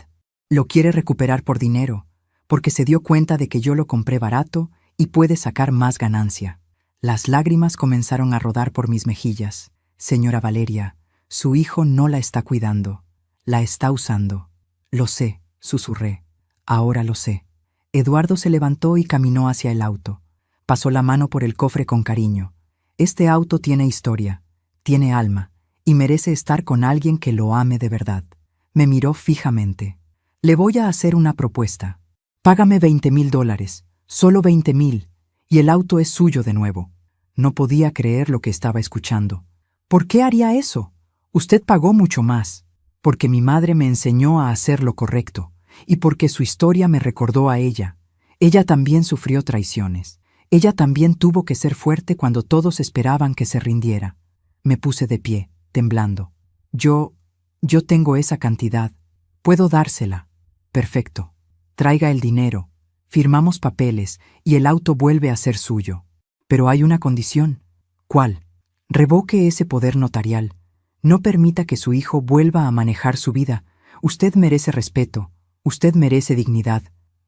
Lo quiere recuperar por dinero, porque se dio cuenta de que yo lo compré barato y puede sacar más ganancia. Las lágrimas comenzaron a rodar por mis mejillas. Señora Valeria, su hijo no la está cuidando. La está usando. Lo sé, susurré. Ahora lo sé. Eduardo se levantó y caminó hacia el auto. Pasó la mano por el cofre con cariño. Este auto tiene historia, tiene alma, y merece estar con alguien que lo ame de verdad. Me miró fijamente. Le voy a hacer una propuesta. Págame $20,000, solo 20,000, y el auto es suyo de nuevo. No podía creer lo que estaba escuchando. ¿Por qué haría eso? Usted pagó mucho más. Porque mi madre me enseñó a hacer lo correcto, y porque su historia me recordó a ella. Ella también sufrió traiciones. Ella también tuvo que ser fuerte cuando todos esperaban que se rindiera. Me puse de pie, temblando. Yo tengo esa cantidad. Puedo dársela. Perfecto. Traiga el dinero. Firmamos papeles y el auto vuelve a ser suyo. Pero hay una condición. ¿Cuál? Revoque ese poder notarial. No permita que su hijo vuelva a manejar su vida. Usted merece respeto. Usted merece dignidad.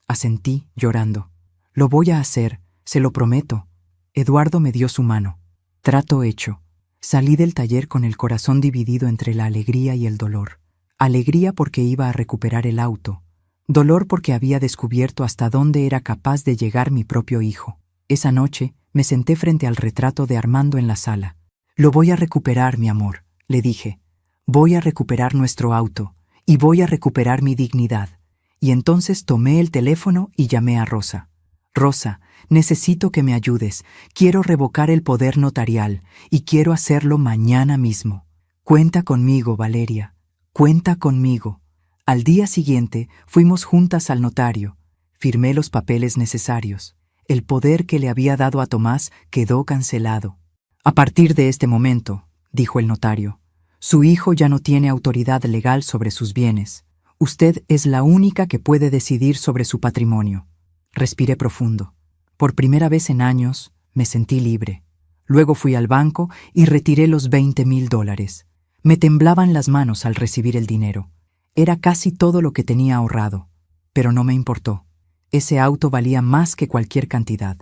Asentí, llorando. Lo voy a hacer, se lo prometo. Eduardo me dio su mano. Trato hecho. Salí del taller con el corazón dividido entre la alegría y el dolor. Alegría porque iba a recuperar el auto. Dolor porque había descubierto hasta dónde era capaz de llegar mi propio hijo. Esa noche me senté frente al retrato de Armando en la sala. Lo voy a recuperar, mi amor, le dije. Voy a recuperar nuestro auto y voy a recuperar mi dignidad. Y entonces tomé el teléfono y llamé a Rosa. Rosa, necesito que me ayudes. Quiero revocar el poder notarial y quiero hacerlo mañana mismo. Cuenta conmigo, Valeria. Cuenta conmigo. Al día siguiente fuimos juntas al notario. Firmé los papeles necesarios. El poder que le había dado a Tomás quedó cancelado. A partir de este momento, dijo el notario, su hijo ya no tiene autoridad legal sobre sus bienes. Usted es la única que puede decidir sobre su patrimonio. Respiré profundo. Por primera vez en años me sentí libre. Luego fui al banco y retiré los $20,000. Me temblaban las manos al recibir el dinero. Era casi todo lo que tenía ahorrado. Pero no me importó. Ese auto valía más que cualquier cantidad.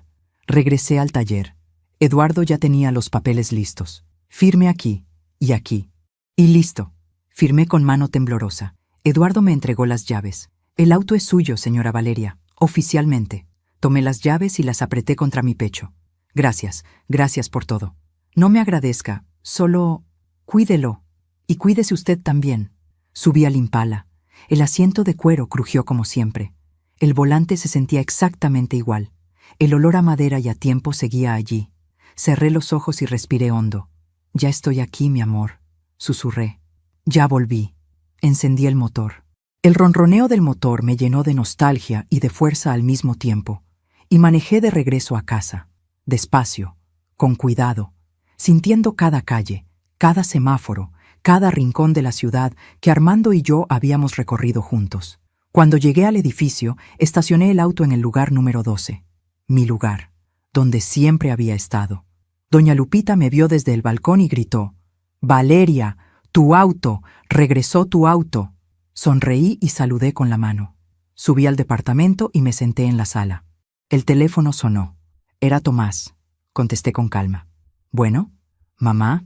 Regresé al taller. Eduardo ya tenía los papeles listos. Firme aquí y aquí. Y listo. Firmé con mano temblorosa. Eduardo me entregó las llaves. El auto es suyo, señora Valeria. Oficialmente. Tomé las llaves y las apreté contra mi pecho. Gracias, gracias por todo. No me agradezca, solo cuídelo. Y cuídese usted también. Subí al Impala. El asiento de cuero crujió como siempre. El volante se sentía exactamente igual. El olor a madera y a tiempo seguía allí. Cerré los ojos y respiré hondo. Ya estoy aquí, mi amor, susurré. Ya volví. Encendí el motor. El ronroneo del motor me llenó de nostalgia y de fuerza al mismo tiempo, y manejé de regreso a casa, despacio, con cuidado, sintiendo cada calle, cada semáforo, cada rincón de la ciudad que Armando y yo habíamos recorrido juntos. Cuando llegué al edificio, estacioné el auto en el lugar número 12, mi lugar, donde siempre había estado. Doña Lupita me vio desde el balcón y gritó, «Valeria, tu auto, regresó tu auto». Sonreí y saludé con la mano. Subí al departamento y me senté en la sala. El teléfono sonó. Era Tomás. Contesté con calma. «Bueno, mamá,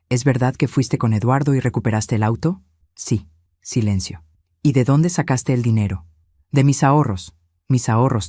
¿es verdad que fuiste con Eduardo y recuperaste el auto?» «Sí». Silencio. «¿Y de dónde sacaste el dinero?» «De mis ahorros,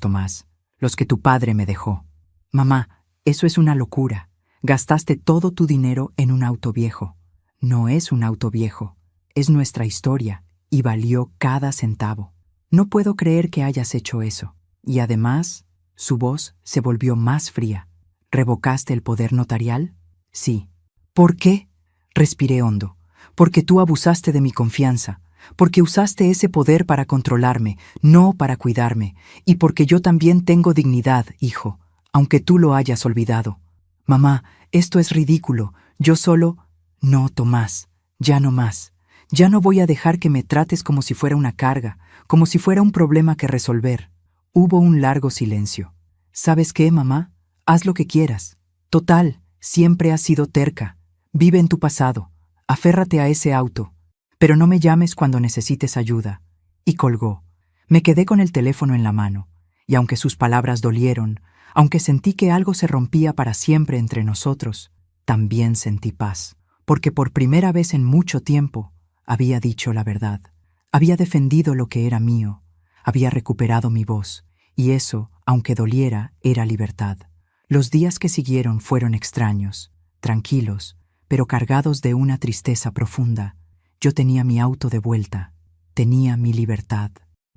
Tomás, los que tu padre me dejó». «Mamá, eso es una locura. Gastaste todo tu dinero en un auto viejo». «No es un auto viejo, es nuestra historia. Y valió cada centavo. No puedo creer que hayas hecho eso. Y además, su voz se volvió más fría. ¿Revocaste el poder notarial?» «Sí». «¿Por qué?» Respiré hondo. «Porque tú abusaste de mi confianza. Porque usaste ese poder para controlarme, no para cuidarme. Y porque yo también tengo dignidad, hijo, aunque tú lo hayas olvidado». «Mamá, esto es ridículo. Yo solo...» «No, Tomás, ya no más. Ya no voy a dejar que me trates como si fuera una carga, como si fuera un problema que resolver». Hubo un largo silencio. «¿Sabes qué, mamá? Haz lo que quieras. Total, siempre has sido terca. Vive en tu pasado. Aférrate a ese auto. Pero no me llames cuando necesites ayuda». Y colgó. Me quedé con el teléfono en la mano, y aunque sus palabras dolieron, aunque sentí que algo se rompía para siempre entre nosotros, también sentí paz, porque por primera vez en mucho tiempo había dicho la verdad, había defendido lo que era mío, había recuperado mi voz, y eso, aunque doliera, era libertad. Los días que siguieron fueron extraños, tranquilos, pero cargados de una tristeza profunda. Yo tenía mi auto de vuelta, tenía mi libertad,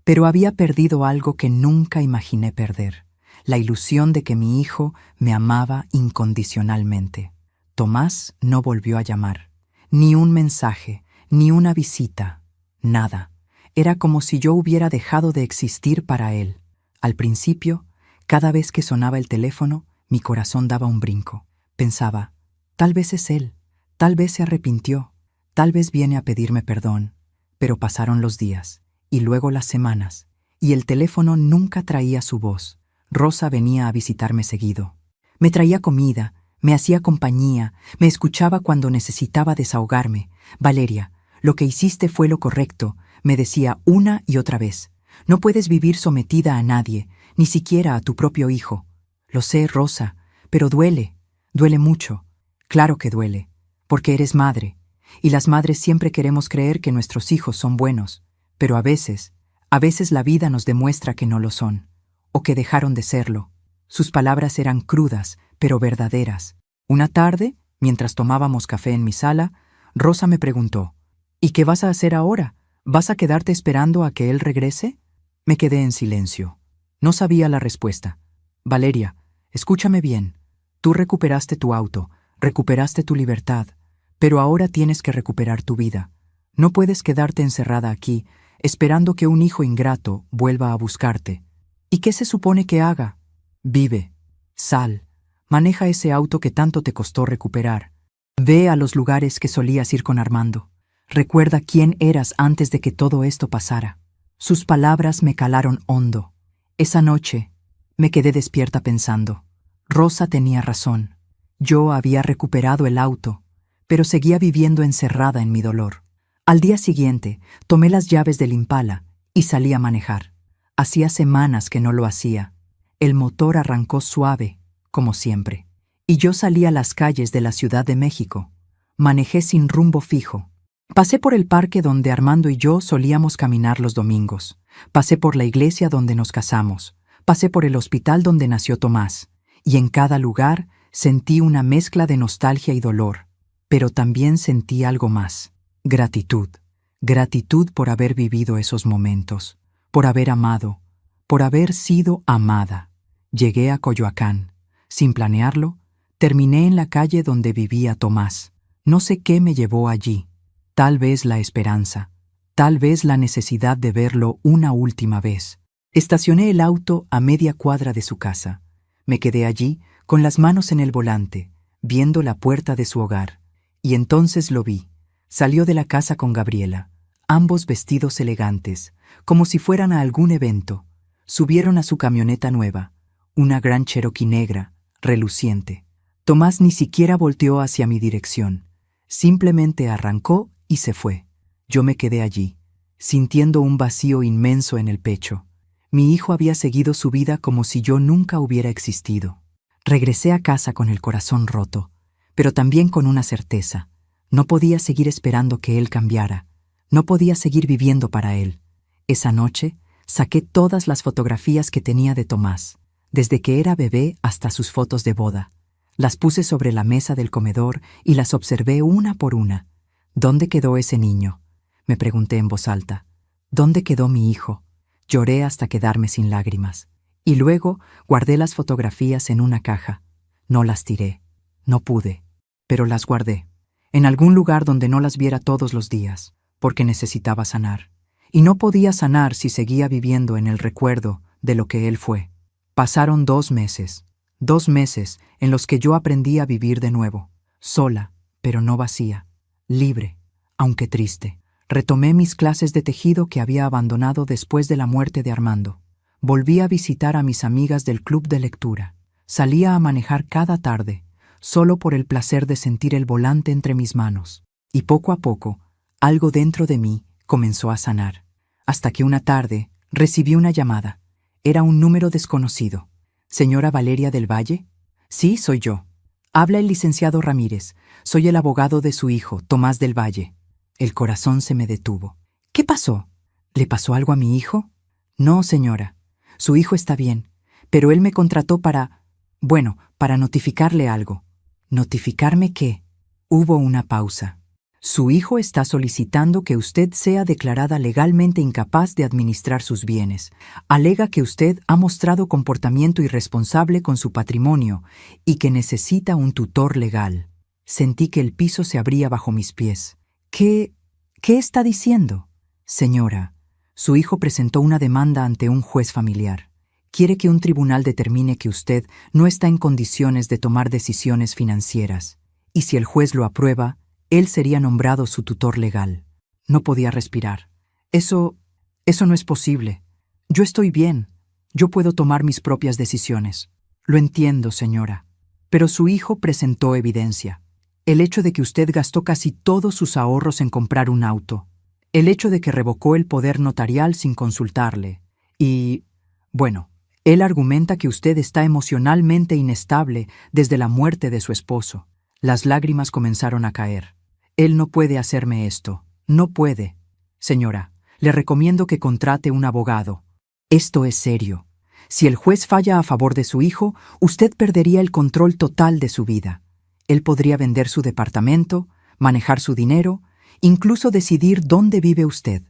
pero había perdido algo que nunca imaginé perder, la ilusión de que mi hijo me amaba incondicionalmente. Tomás no volvió a llamar, ni un mensaje, ni una visita, nada. Era como si yo hubiera dejado de existir para él. Al principio, cada vez que sonaba el teléfono, mi corazón daba un brinco. Pensaba, tal vez es él, tal vez se arrepintió, Tal vez viene a pedirme perdón, pero pasaron los días, y luego las semanas, y el teléfono nunca traía su voz. Rosa venía a visitarme seguido. Me traía comida, me hacía compañía, me escuchaba cuando necesitaba desahogarme. Valeria, lo que hiciste fue lo correcto, me decía una y otra vez. No puedes vivir sometida a nadie, ni siquiera a tu propio hijo. Lo sé, Rosa, pero duele mucho. Claro que duele, porque eres madre, y las madres siempre queremos creer que nuestros hijos son buenos, pero a veces la vida nos demuestra que no lo son, o que dejaron de serlo. Sus palabras eran crudas, pero verdaderas. Una tarde, mientras tomábamos café en mi sala, Rosa me preguntó, ¿y qué vas a hacer ahora? ¿Vas a quedarte esperando a que él regrese? Me quedé en silencio. No sabía la respuesta. Valeria, escúchame bien. Tú recuperaste tu auto, recuperaste tu libertad, pero ahora tienes que recuperar tu vida. No puedes quedarte encerrada aquí, esperando que un hijo ingrato vuelva a buscarte. ¿Y qué se supone que haga? Vive, sal, maneja ese auto que tanto te costó recuperar. Ve a los lugares que solías ir con Armando. Recuerda quién eras antes de que todo esto pasara. Sus palabras me calaron hondo. Esa noche me quedé despierta pensando. Rosa tenía razón. Yo había recuperado el auto, pero seguía viviendo encerrada en mi dolor. Al día siguiente, tomé las llaves del Impala y salí a manejar. Hacía semanas que no lo hacía. El motor arrancó suave, como siempre, y yo salí a las calles de la Ciudad de México. Manejé sin rumbo fijo. Pasé por el parque donde Armando y yo solíamos caminar los domingos. Pasé por la iglesia donde nos casamos. Pasé por el hospital donde nació Tomás. Y en cada lugar sentí una mezcla de nostalgia y dolor. Pero también sentí algo más. Gratitud. Gratitud por haber vivido esos momentos, por haber amado, por haber sido amada. Llegué a Coyoacán. Sin planearlo, terminé en la calle donde vivía Tomás. No sé qué me llevó allí. Tal vez la esperanza, tal vez la necesidad de verlo una última vez. Estacioné el auto a media cuadra de su casa. Me quedé allí, con las manos en el volante, viendo la puerta de su hogar. Y entonces lo vi. Salió de la casa con Gabriela, ambos vestidos elegantes, como si fueran a algún evento. Subieron a su camioneta nueva, una gran Cherokee negra, reluciente. Tomás ni siquiera volteó hacia mi dirección. Simplemente arrancó y se fue. Yo me quedé allí, sintiendo un vacío inmenso en el pecho. Mi hijo había seguido su vida como si yo nunca hubiera existido. Regresé a casa con el corazón roto, pero también con una certeza. No podía seguir esperando que él cambiara. No podía seguir viviendo para él. Esa noche, saqué todas las fotografías que tenía de Tomás, desde que era bebé hasta sus fotos de boda. Las puse sobre la mesa del comedor y las observé una por una. ¿Dónde quedó ese niño?, me pregunté en voz alta. ¿Dónde quedó mi hijo? Lloré hasta quedarme sin lágrimas. Y luego guardé las fotografías en una caja. No las tiré. No pude. Pero las guardé. En algún lugar donde no las viera todos los días, porque necesitaba sanar. Y no podía sanar si seguía viviendo en el recuerdo de lo que él fue. Pasaron 2 meses. 2 meses en los que yo aprendí a vivir de nuevo. Sola, pero no vacía. Libre, aunque triste. Retomé mis clases de tejido que había abandonado después de la muerte de Armando. Volví a visitar a mis amigas del club de lectura. Salía a manejar cada tarde, solo por el placer de sentir el volante entre mis manos. Y poco a poco, algo dentro de mí comenzó a sanar. Hasta que una tarde recibí una llamada. Era un número desconocido. ¿Señora Valeria del Valle? Sí, soy yo. Habla el licenciado Ramírez. Soy el abogado de su hijo, Tomás del Valle. El corazón se me detuvo. ¿Qué pasó? ¿Le pasó algo a mi hijo? No, señora. Su hijo está bien, pero él me contrató para notificarle algo. ¿Notificarme qué? Hubo una pausa. Su hijo está solicitando que usted sea declarada legalmente incapaz de administrar sus bienes. Alega que usted ha mostrado comportamiento irresponsable con su patrimonio y que necesita un tutor legal. Sentí que el piso se abría bajo mis pies. ¿Qué está diciendo? Señora, su hijo presentó una demanda ante un juez familiar. Quiere que un tribunal determine que usted no está en condiciones de tomar decisiones financieras. Y si el juez lo aprueba, Él sería nombrado su tutor legal. No podía respirar. Eso no es posible. Yo estoy bien. Yo puedo tomar mis propias decisiones. Lo entiendo, señora. Pero su hijo presentó evidencia. El hecho de que usted gastó casi todos sus ahorros en comprar un auto. El hecho de que revocó el poder notarial sin consultarle. Y, bueno, él argumenta que usted está emocionalmente inestable desde la muerte de su esposo. Las lágrimas comenzaron a caer. Él no puede hacerme esto. No puede. Señora, le recomiendo que contrate un abogado. Esto es serio. Si el juez falla a favor de su hijo, usted perdería el control total de su vida. Él podría vender su departamento, manejar su dinero, incluso decidir dónde vive usted.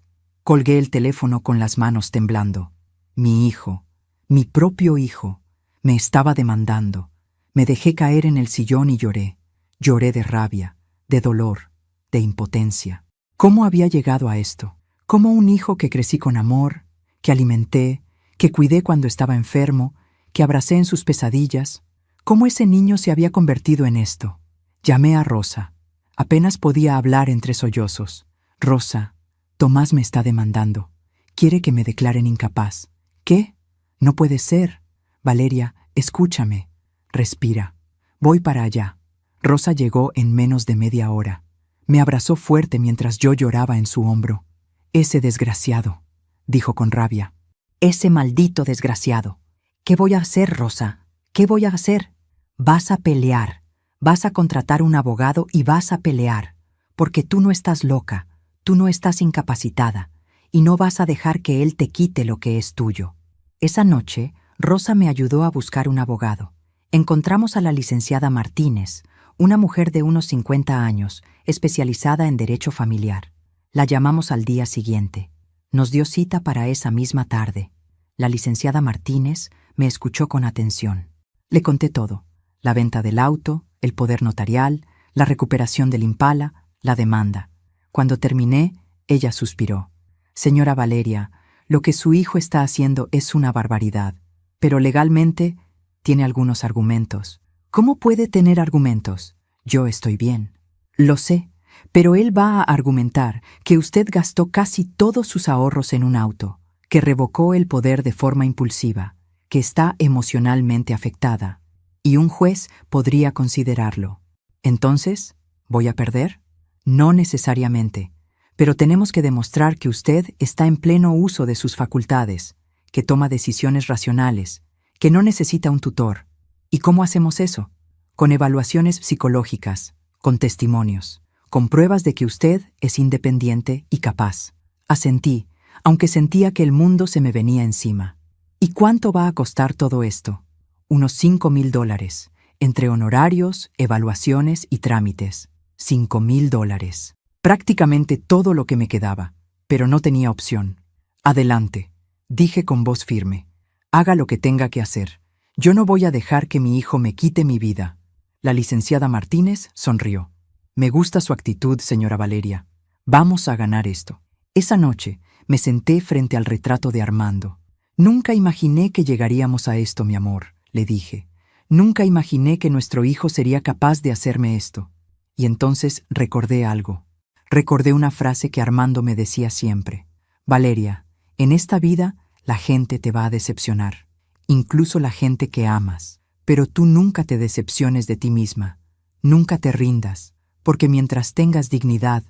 Colgué el teléfono con las manos temblando. Mi hijo, mi propio hijo, me estaba demandando. Me dejé caer en el sillón y lloré. Lloré de rabia, de dolor, de impotencia. ¿Cómo había llegado a esto? ¿Cómo un hijo que crecí con amor, que alimenté, que cuidé cuando estaba enfermo, que abracé en sus pesadillas? ¿Cómo ese niño se había convertido en esto? Llamé a Rosa. Apenas podía hablar entre sollozos. Rosa, Tomás me está demandando. Quiere que me declaren incapaz. ¿Qué? No puede ser. Valeria, escúchame. Respira. Voy para allá. Rosa llegó en menos de media hora. Me abrazó fuerte mientras yo lloraba en su hombro. Ese desgraciado, dijo con rabia. Ese maldito desgraciado. ¿Qué voy a hacer, Rosa? ¿Qué voy a hacer? Vas a pelear. Vas a contratar un abogado y vas a pelear. Porque tú no estás loca, tú no estás incapacitada, y no vas a dejar que él te quite lo que es tuyo. Esa noche, Rosa me ayudó a buscar un abogado. Encontramos a la licenciada Martínez, una mujer de unos 50 años, especializada en derecho familiar. La llamamos al día siguiente. Nos dio cita para esa misma tarde. La licenciada Martínez me escuchó con atención. Le conté todo: la venta del auto, el poder notarial, la recuperación del Impala, la demanda. Cuando terminé, ella suspiró. Señora Valeria, lo que su hijo está haciendo es una barbaridad, pero legalmente tiene algunos argumentos. ¿Cómo puede tener argumentos? Yo estoy bien. Lo sé, pero él va a argumentar que usted gastó casi todos sus ahorros en un auto, que revocó el poder de forma impulsiva, que está emocionalmente afectada, y un juez podría considerarlo. Entonces, ¿voy a perder? No necesariamente, pero tenemos que demostrar que usted está en pleno uso de sus facultades, que toma decisiones racionales, que no necesita un tutor. ¿Y cómo hacemos eso? Con evaluaciones psicológicas, con testimonios, con pruebas de que usted es independiente y capaz. Asentí, aunque sentía que el mundo se me venía encima. ¿Y cuánto va a costar todo esto? Unos $5,000, entre honorarios, evaluaciones y trámites. $5,000. Prácticamente todo lo que me quedaba, pero no tenía opción. Adelante, dije con voz firme. Haga lo que tenga que hacer. Yo no voy a dejar que mi hijo me quite mi vida. La licenciada Martínez sonrió. Me gusta su actitud, señora Valeria. Vamos a ganar esto. Esa noche me senté frente al retrato de Armando. Nunca imaginé que llegaríamos a esto, mi amor, le dije. Nunca imaginé que nuestro hijo sería capaz de hacerme esto. Y entonces recordé algo. Recordé una frase que Armando me decía siempre. Valeria, en esta vida la gente te va a decepcionar, incluso la gente que amas. Pero tú nunca te decepciones de ti misma. Nunca te rindas, porque mientras tengas dignidad,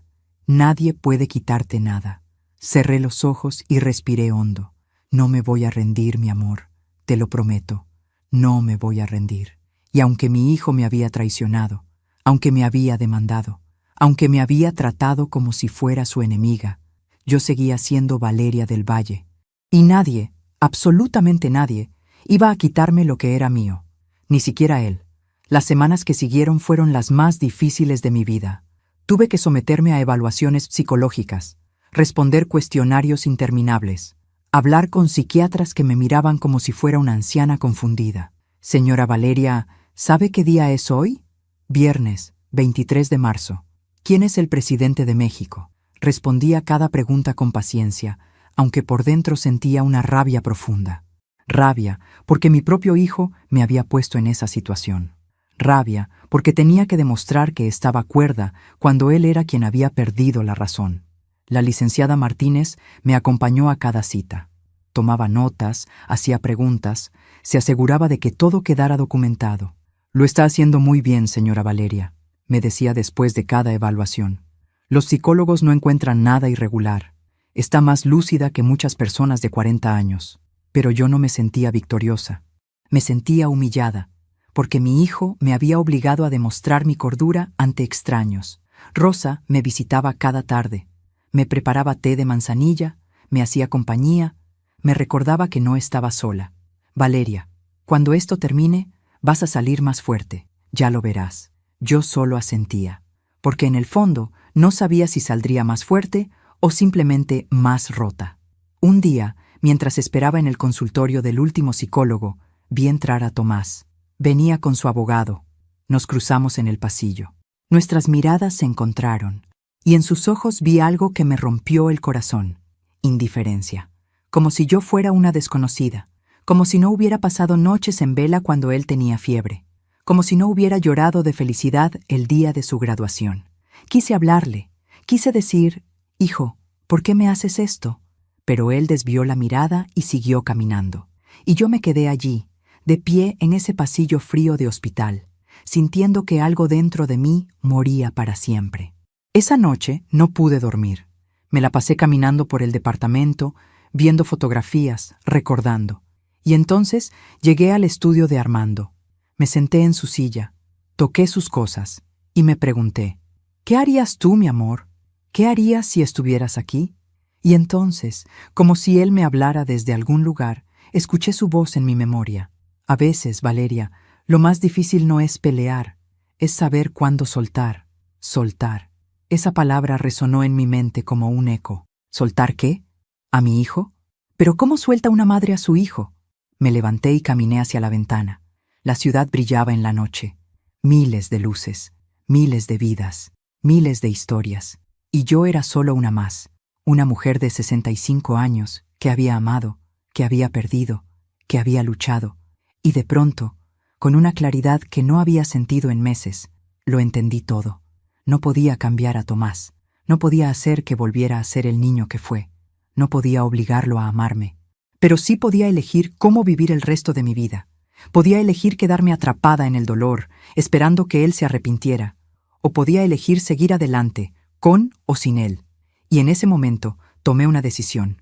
nadie puede quitarte nada. Cerré los ojos y respiré hondo. No me voy a rendir, mi amor, te lo prometo. No me voy a rendir. Y aunque mi hijo me había traicionado, aunque me había demandado, aunque me había tratado como si fuera su enemiga, yo seguía siendo Valeria del Valle. Y nadie, absolutamente nadie, iba a quitarme lo que era mío. Ni siquiera él. Las semanas que siguieron fueron las más difíciles de mi vida. Tuve que someterme a evaluaciones psicológicas, responder cuestionarios interminables, hablar con psiquiatras que me miraban como si fuera una anciana confundida. Señora Valeria, ¿sabe qué día es hoy? Viernes, 23 de marzo. ¿Quién es el presidente de México? Respondía cada pregunta con paciencia, aunque por dentro sentía una rabia profunda. Rabia, porque mi propio hijo me había puesto en esa situación. rabia, porque tenía que demostrar que estaba cuerda cuando él era quien había perdido la razón. La licenciada Martínez me acompañó a cada cita. Tomaba notas, hacía preguntas, se aseguraba de que todo quedara documentado. «Lo está haciendo muy bien, señora Valeria», me decía después de cada evaluación. «Los psicólogos no encuentran nada irregular. Está más lúcida que muchas personas de 40 años». Pero yo no me sentía victoriosa. Me sentía humillada, porque mi hijo me había obligado a demostrar mi cordura ante extraños. Rosa me visitaba cada tarde. Me preparaba té de manzanilla, me hacía compañía, me recordaba que no estaba sola. «Valeria, cuando esto termine, vas a salir más fuerte, ya lo verás». Yo solo asentía, porque en el fondo no sabía si saldría más fuerte o simplemente más rota. Un día, mientras esperaba en el consultorio del último psicólogo, vi entrar a Tomás. Venía con su abogado. Nos cruzamos en el pasillo. Nuestras miradas se encontraron, y en sus ojos vi algo que me rompió el corazón. Indiferencia. Como si yo fuera una desconocida. Como si no hubiera pasado noches en vela cuando él tenía fiebre. Como si no hubiera llorado de felicidad el día de su graduación. Quise hablarle. Quise decir: «Hijo, ¿por qué me haces esto?». Pero él desvió la mirada y siguió caminando. Y yo me quedé allí, de pie en ese pasillo frío de hospital, sintiendo que algo dentro de mí moría para siempre. Esa noche no pude dormir. Me la pasé caminando por el departamento, viendo fotografías, recordando. Y entonces llegué al estudio de Armando. Me senté en su silla, toqué sus cosas y me pregunté: «¿Qué harías tú, mi amor? ¿Qué harías si estuvieras aquí?». Y entonces, como si él me hablara desde algún lugar, escuché su voz en mi memoria. «A veces, Valeria, lo más difícil no es pelear, es saber cuándo soltar, soltar». Esa palabra resonó en mi mente como un eco. ¿Soltar qué? ¿A mi hijo? ¿Pero cómo suelta una madre a su hijo? Me levanté y caminé hacia la ventana. La ciudad brillaba en la noche. Miles de luces, miles de vidas, miles de historias. Y yo era solo una más. Una mujer de 65 años que había amado, que había perdido, que había luchado. Y de pronto, con una claridad que no había sentido en meses, lo entendí todo. No podía cambiar a Tomás. No podía hacer que volviera a ser el niño que fue. No podía obligarlo a amarme. Pero sí podía elegir cómo vivir el resto de mi vida. Podía elegir quedarme atrapada en el dolor, esperando que él se arrepintiera. O podía elegir seguir adelante, con o sin él. Y en ese momento tomé una decisión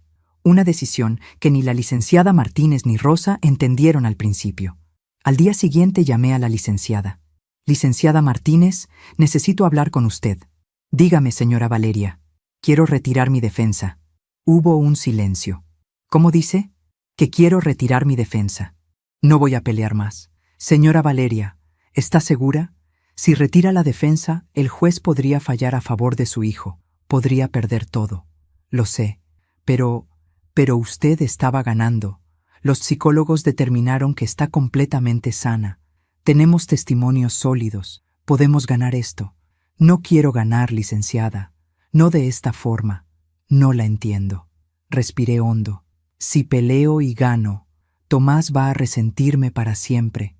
que ni la licenciada Martínez ni Rosa entendieron al principio. Al día siguiente llamé a la licenciada. «Licenciada Martínez, necesito hablar con usted». «Dígame, señora Valeria, quiero retirar mi defensa». Hubo un silencio. «¿Cómo dice?» «Que quiero retirar mi defensa. No voy a pelear más». «Señora Valeria, ¿está segura? Si retira la defensa, el juez podría fallar a favor de su hijo. Podría perder todo». «Lo sé, pero usted estaba ganando. Los psicólogos determinaron que está completamente sana. Tenemos testimonios sólidos. Podemos ganar esto». «No quiero ganar, licenciada. No de esta forma. No la entiendo». Respiré hondo. «Si peleo y gano, Tomás va a resentirme para siempre.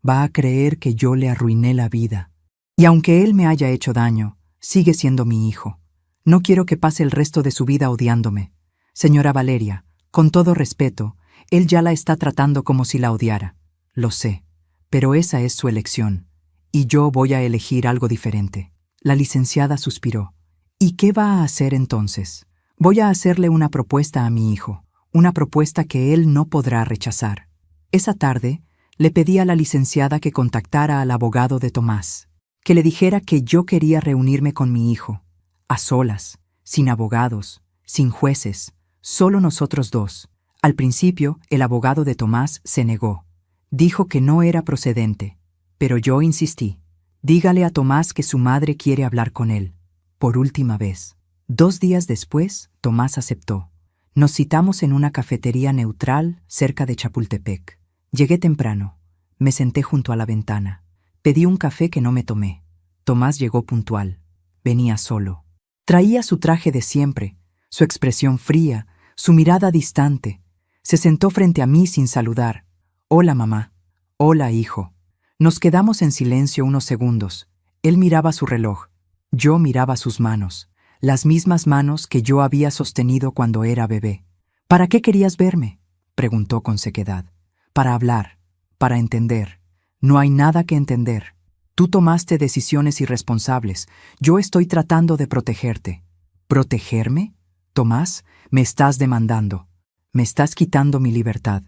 Va a creer que yo le arruiné la vida. Y aunque él me haya hecho daño, sigue siendo mi hijo. No quiero que pase el resto de su vida odiándome. Señora Valeria, con todo respeto, él ya la está tratando como si la odiara. Lo sé, pero esa es su elección. Y yo voy a elegir algo diferente». La licenciada suspiró. «¿Y qué va a hacer entonces?» «Voy a hacerle una propuesta a mi hijo, una propuesta que él no podrá rechazar». Esa tarde, le pedí a la licenciada que contactara al abogado de Tomás, que le dijera que yo quería reunirme con mi hijo, a solas, sin abogados, sin jueces, solo nosotros dos. Al principio, el abogado de Tomás se negó. Dijo que no era procedente, pero yo insistí. «Dígale a Tomás que su madre quiere hablar con él, por última vez». 2 días después, Tomás aceptó. Nos citamos en una cafetería neutral cerca de Chapultepec. Llegué temprano. Me senté junto a la ventana. Pedí un café que no me tomé. Tomás llegó puntual. Venía solo. Traía su traje de siempre, su expresión fría, su mirada distante. Se sentó frente a mí sin saludar. «Hola, mamá». «Hola, hijo». Nos quedamos en silencio unos segundos. Él miraba su reloj. Yo miraba sus manos, las mismas manos que yo había sostenido cuando era bebé. ¿Para qué querías verme?, preguntó con sequedad. Para hablar, para entender. No hay nada que entender. Tú tomaste decisiones irresponsables. Yo estoy tratando de protegerte. ¿Protegerme? Tomás, me estás demandando. Me estás quitando mi libertad.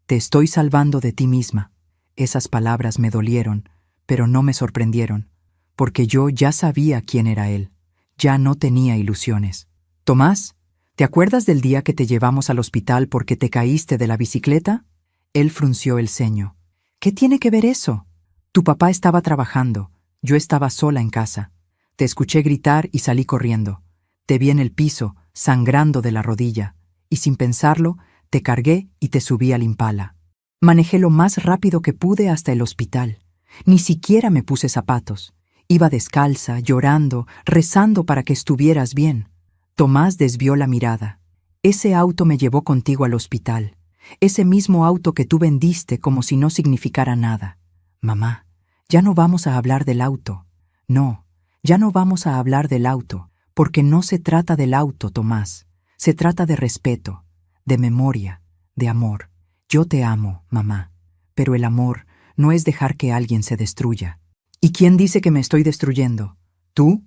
Te estoy salvando de ti misma. Esas palabras me dolieron, pero no me sorprendieron, porque yo ya sabía quién era él. Ya no tenía ilusiones. Tomás, ¿te acuerdas del día que te llevamos al hospital porque te caíste de la bicicleta? Él frunció el ceño. ¿Qué tiene que ver eso? Tu papá estaba trabajando. Yo estaba sola en casa. Te escuché gritar y salí corriendo. Te vi en el piso, sangrando de la rodilla, y sin pensarlo, te cargué y te subí al Impala. Manejé lo más rápido que pude hasta el hospital. Ni siquiera me puse zapatos. Iba descalza, llorando, rezando para que estuvieras bien. Tomás desvió la mirada. Ese auto me llevó contigo al hospital. Ese mismo auto que tú vendiste como si no significara nada. Mamá, ya no vamos a hablar del auto. No, ya no vamos a hablar del auto, porque no se trata del auto, Tomás. Se trata de respeto, de memoria, de amor. Yo te amo, mamá, pero el amor no es dejar que alguien se destruya. ¿Y quién dice que me estoy destruyendo? ¿Tú?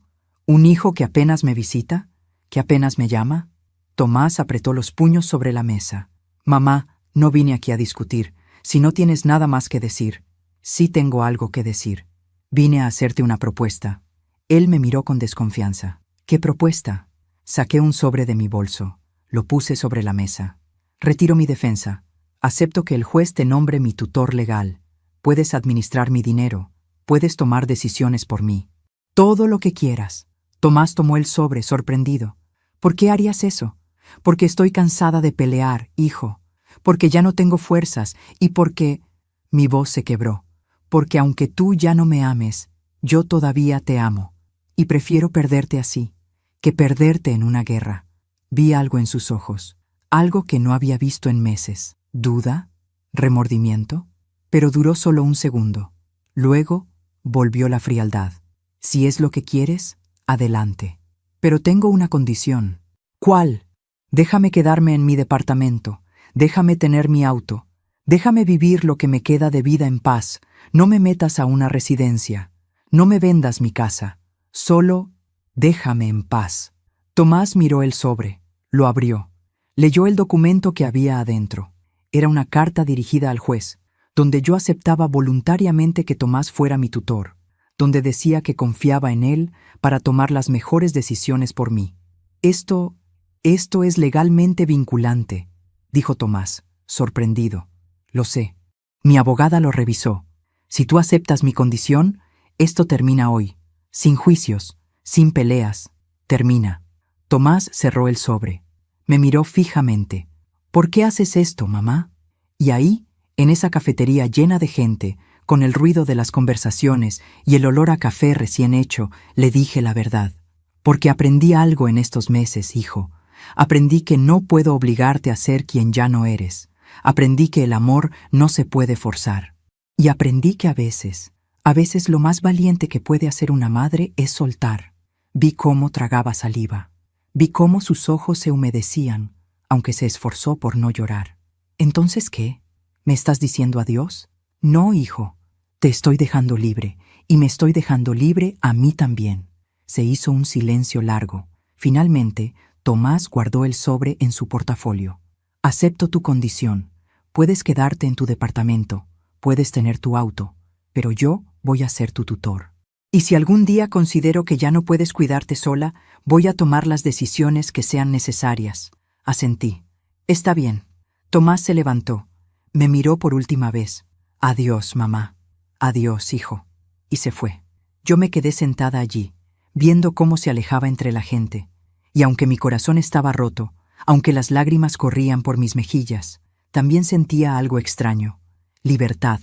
¿Un hijo que apenas me visita? ¿Que apenas me llama? Tomás apretó los puños sobre la mesa. Mamá, no vine aquí a discutir. Si no tienes nada más que decir. Sí tengo algo que decir. Vine a hacerte una propuesta. Él me miró con desconfianza. ¿Qué propuesta? Saqué un sobre de mi bolso. Lo puse sobre la mesa. Retiro mi defensa. Acepto que el juez te nombre mi tutor legal. Puedes administrar mi dinero. Puedes tomar decisiones por mí. Todo lo que quieras. Tomás tomó el sobre, sorprendido. ¿Por qué harías eso? Porque estoy cansada de pelear, hijo. Porque ya no tengo fuerzas y porque... Mi voz se quebró. Porque aunque tú ya no me ames, yo todavía te amo. Y prefiero perderte así, que perderte en una guerra. Vi algo en sus ojos. Algo que no había visto en meses. ¿Duda? ¿Remordimiento? Pero duró solo un segundo. Luego volvió la frialdad. Si es lo que quieres, adelante. Pero tengo una condición. ¿Cuál? Déjame quedarme en mi departamento. Déjame tener mi auto. Déjame vivir lo que me queda de vida en paz. No me metas a una residencia. No me vendas mi casa. Solo déjame en paz. Tomás miró el sobre. Lo abrió. Leyó el documento que había adentro. Era una carta dirigida al juez, donde yo aceptaba voluntariamente que Tomás fuera mi tutor, donde decía que confiaba en él para tomar las mejores decisiones por mí. Esto es legalmente vinculante, dijo Tomás, sorprendido. Lo sé. Mi abogada lo revisó. Si tú aceptas mi condición, esto termina hoy. Sin juicios, sin peleas. Termina. Tomás cerró el sobre. Me miró fijamente. ¿Por qué haces esto, mamá? Y ahí, en esa cafetería llena de gente, con el ruido de las conversaciones y el olor a café recién hecho, le dije la verdad. Porque aprendí algo en estos meses, hijo. Aprendí que no puedo obligarte a ser quien ya no eres. Aprendí que el amor no se puede forzar. Y aprendí que a veces lo más valiente que puede hacer una madre es soltar. Vi cómo tragaba saliva. Vi cómo sus ojos se humedecían, aunque se esforzó por no llorar. ¿Entonces qué? ¿Me estás diciendo adiós? No, hijo. Te estoy dejando libre, y me estoy dejando libre a mí también. Se hizo un silencio largo. Finalmente, Tomás guardó el sobre en su portafolio. Acepto tu condición. Puedes quedarte en tu departamento, puedes tener tu auto, pero yo voy a ser tu tutor. Y si algún día considero que ya no puedes cuidarte sola, voy a tomar las decisiones que sean necesarias. Asentí. Está bien. Tomás se levantó. Me miró por última vez. Adiós, mamá. Adiós, hijo. Y se fue. Yo me quedé sentada allí, viendo cómo se alejaba entre la gente. Y aunque mi corazón estaba roto, aunque las lágrimas corrían por mis mejillas, también sentía algo extraño. Libertad.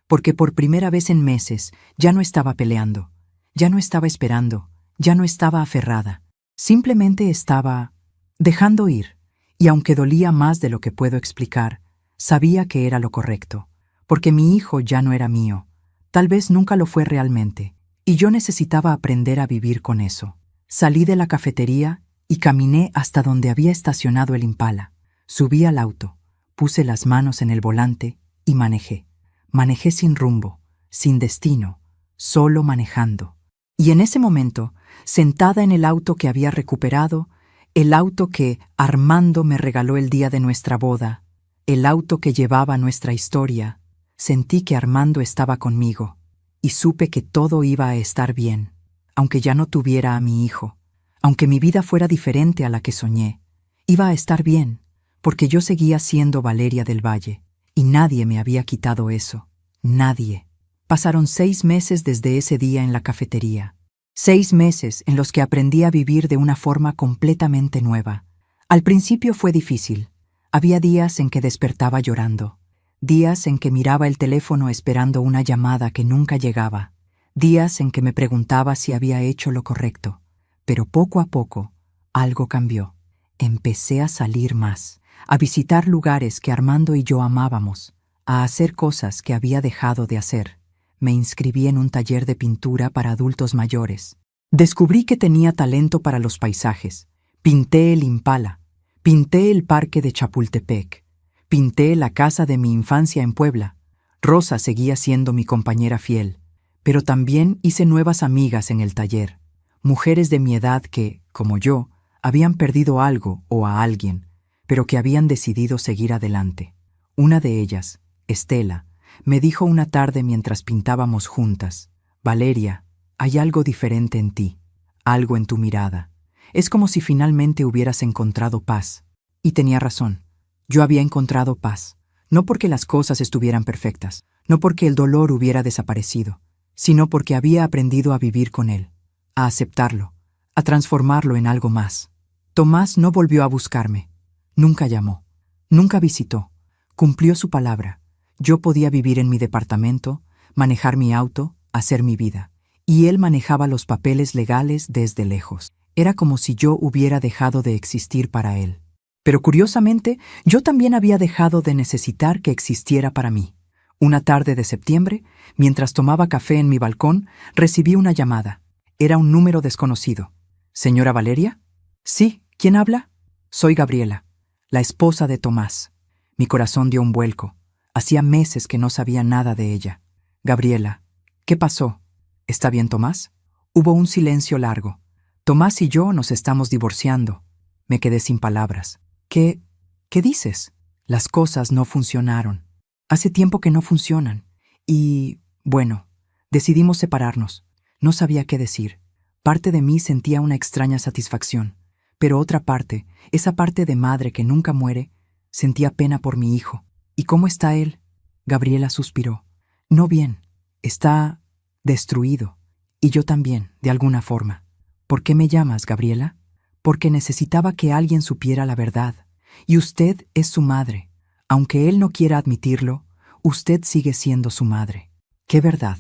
Porque por primera vez en meses ya no estaba peleando. Ya no estaba esperando. Ya no estaba aferrada. Simplemente estaba dejando ir. Y aunque dolía más de lo que puedo explicar, sabía que era lo correcto. Porque mi hijo ya no era mío. Tal vez nunca lo fue realmente, y yo necesitaba aprender a vivir con eso. Salí de la cafetería y caminé hasta donde había estacionado el Impala. Subí al auto, puse las manos en el volante y manejé. Manejé sin rumbo, sin destino, solo manejando. Y en ese momento, sentada en el auto que había recuperado, el auto que Armando me regaló el día de nuestra boda, el auto que llevaba nuestra historia, sentí que Armando estaba conmigo y supe que todo iba a estar bien, aunque ya no tuviera a mi hijo, aunque mi vida fuera diferente a la que soñé. Iba a estar bien, porque yo seguía siendo Valeria del Valle, y nadie me había quitado eso. Nadie. Pasaron 6 meses desde ese día en la cafetería. 6 meses en los que aprendí a vivir de una forma completamente nueva. Al principio fue difícil. Había días en que despertaba llorando. Días en que miraba el teléfono esperando una llamada que nunca llegaba. Días en que me preguntaba si había hecho lo correcto. Pero poco a poco, algo cambió. Empecé a salir más, a visitar lugares que Armando y yo amábamos, a hacer cosas que había dejado de hacer. Me inscribí en un taller de pintura para adultos mayores. Descubrí que tenía talento para los paisajes. Pinté el Impala, pinté el parque de Chapultepec, pinté la casa de mi infancia en Puebla. Rosa seguía siendo mi compañera fiel, pero también hice nuevas amigas en el taller. Mujeres de mi edad que, como yo, habían perdido algo o a alguien, pero que habían decidido seguir adelante. Una de ellas, Estela, me dijo una tarde mientras pintábamos juntas: Valeria, hay algo diferente en ti, algo en tu mirada. Es como si finalmente hubieras encontrado paz. Y tenía razón. Yo había encontrado paz, no porque las cosas estuvieran perfectas, no porque el dolor hubiera desaparecido, sino porque había aprendido a vivir con él, a aceptarlo, a transformarlo en algo más. Tomás no volvió a buscarme. Nunca llamó. Nunca visitó. Cumplió su palabra. Yo podía vivir en mi departamento, manejar mi auto, hacer mi vida. Y él manejaba los papeles legales desde lejos. Era como si yo hubiera dejado de existir para él. Pero curiosamente, yo también había dejado de necesitar que existiera para mí. Una tarde de septiembre, mientras tomaba café en mi balcón, recibí una llamada. Era un número desconocido. ¿Señora Valeria? Sí, ¿quién habla? Soy Gabriela, la esposa de Tomás. Mi corazón dio un vuelco. Hacía meses que no sabía nada de ella. Gabriela, ¿qué pasó? ¿Está bien Tomás? Hubo un silencio largo. Tomás y yo nos estamos divorciando. Me quedé sin palabras. ¿Qué dices? Las cosas no funcionaron. Hace tiempo que no funcionan. Y, bueno, decidimos separarnos. No sabía qué decir. Parte de mí sentía una extraña satisfacción, pero otra parte, esa parte de madre que nunca muere, sentía pena por mi hijo. ¿Y cómo está él? Gabriela suspiró. No bien. Está destruido. Y yo también, de alguna forma. ¿Por qué me llamas, Gabriela? Porque necesitaba que alguien supiera la verdad. Y usted es su madre. Aunque él no quiera admitirlo, usted sigue siendo su madre. ¿Qué verdad?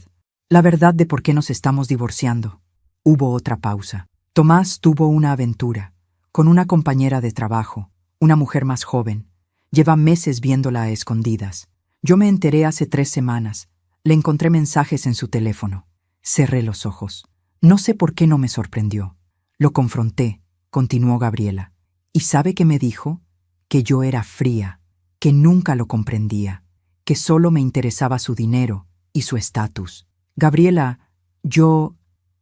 La verdad de por qué nos estamos divorciando. Hubo otra pausa. Tomás tuvo una aventura, con una compañera de trabajo, una mujer más joven. Lleva meses viéndola a escondidas. Yo me enteré hace 3 semanas. Le encontré mensajes en su teléfono. Cerré los ojos. No sé por qué no me sorprendió. Lo confronté, continuó Gabriela. ¿Y sabe qué me dijo? Que yo era fría, que nunca lo comprendía, que solo me interesaba su dinero y su estatus. Gabriela,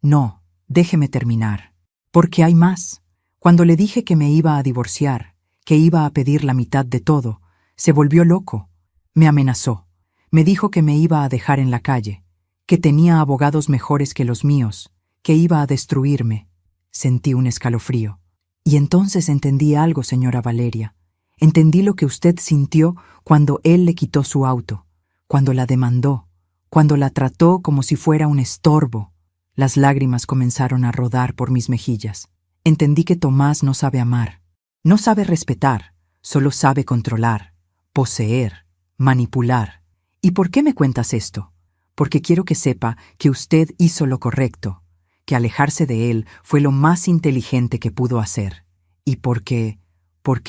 no, déjeme terminar. Porque hay más. Cuando le dije que me iba a divorciar, que iba a pedir la mitad de todo, se volvió loco. Me amenazó. Me dijo que me iba a dejar en la calle, que tenía abogados mejores que los míos, que iba a destruirme. Sentí un escalofrío. Y entonces entendí algo, señora Valeria. Entendí lo que usted sintió cuando él le quitó su auto, cuando la demandó, cuando la trató como si fuera un estorbo. Las lágrimas comenzaron a rodar por mis mejillas. Entendí que Tomás no sabe amar, no sabe respetar, solo sabe controlar, poseer, manipular. ¿Y por qué me cuentas esto? Porque quiero que sepa que usted hizo lo correcto, que alejarse de él fue lo más inteligente que pudo hacer. Y porque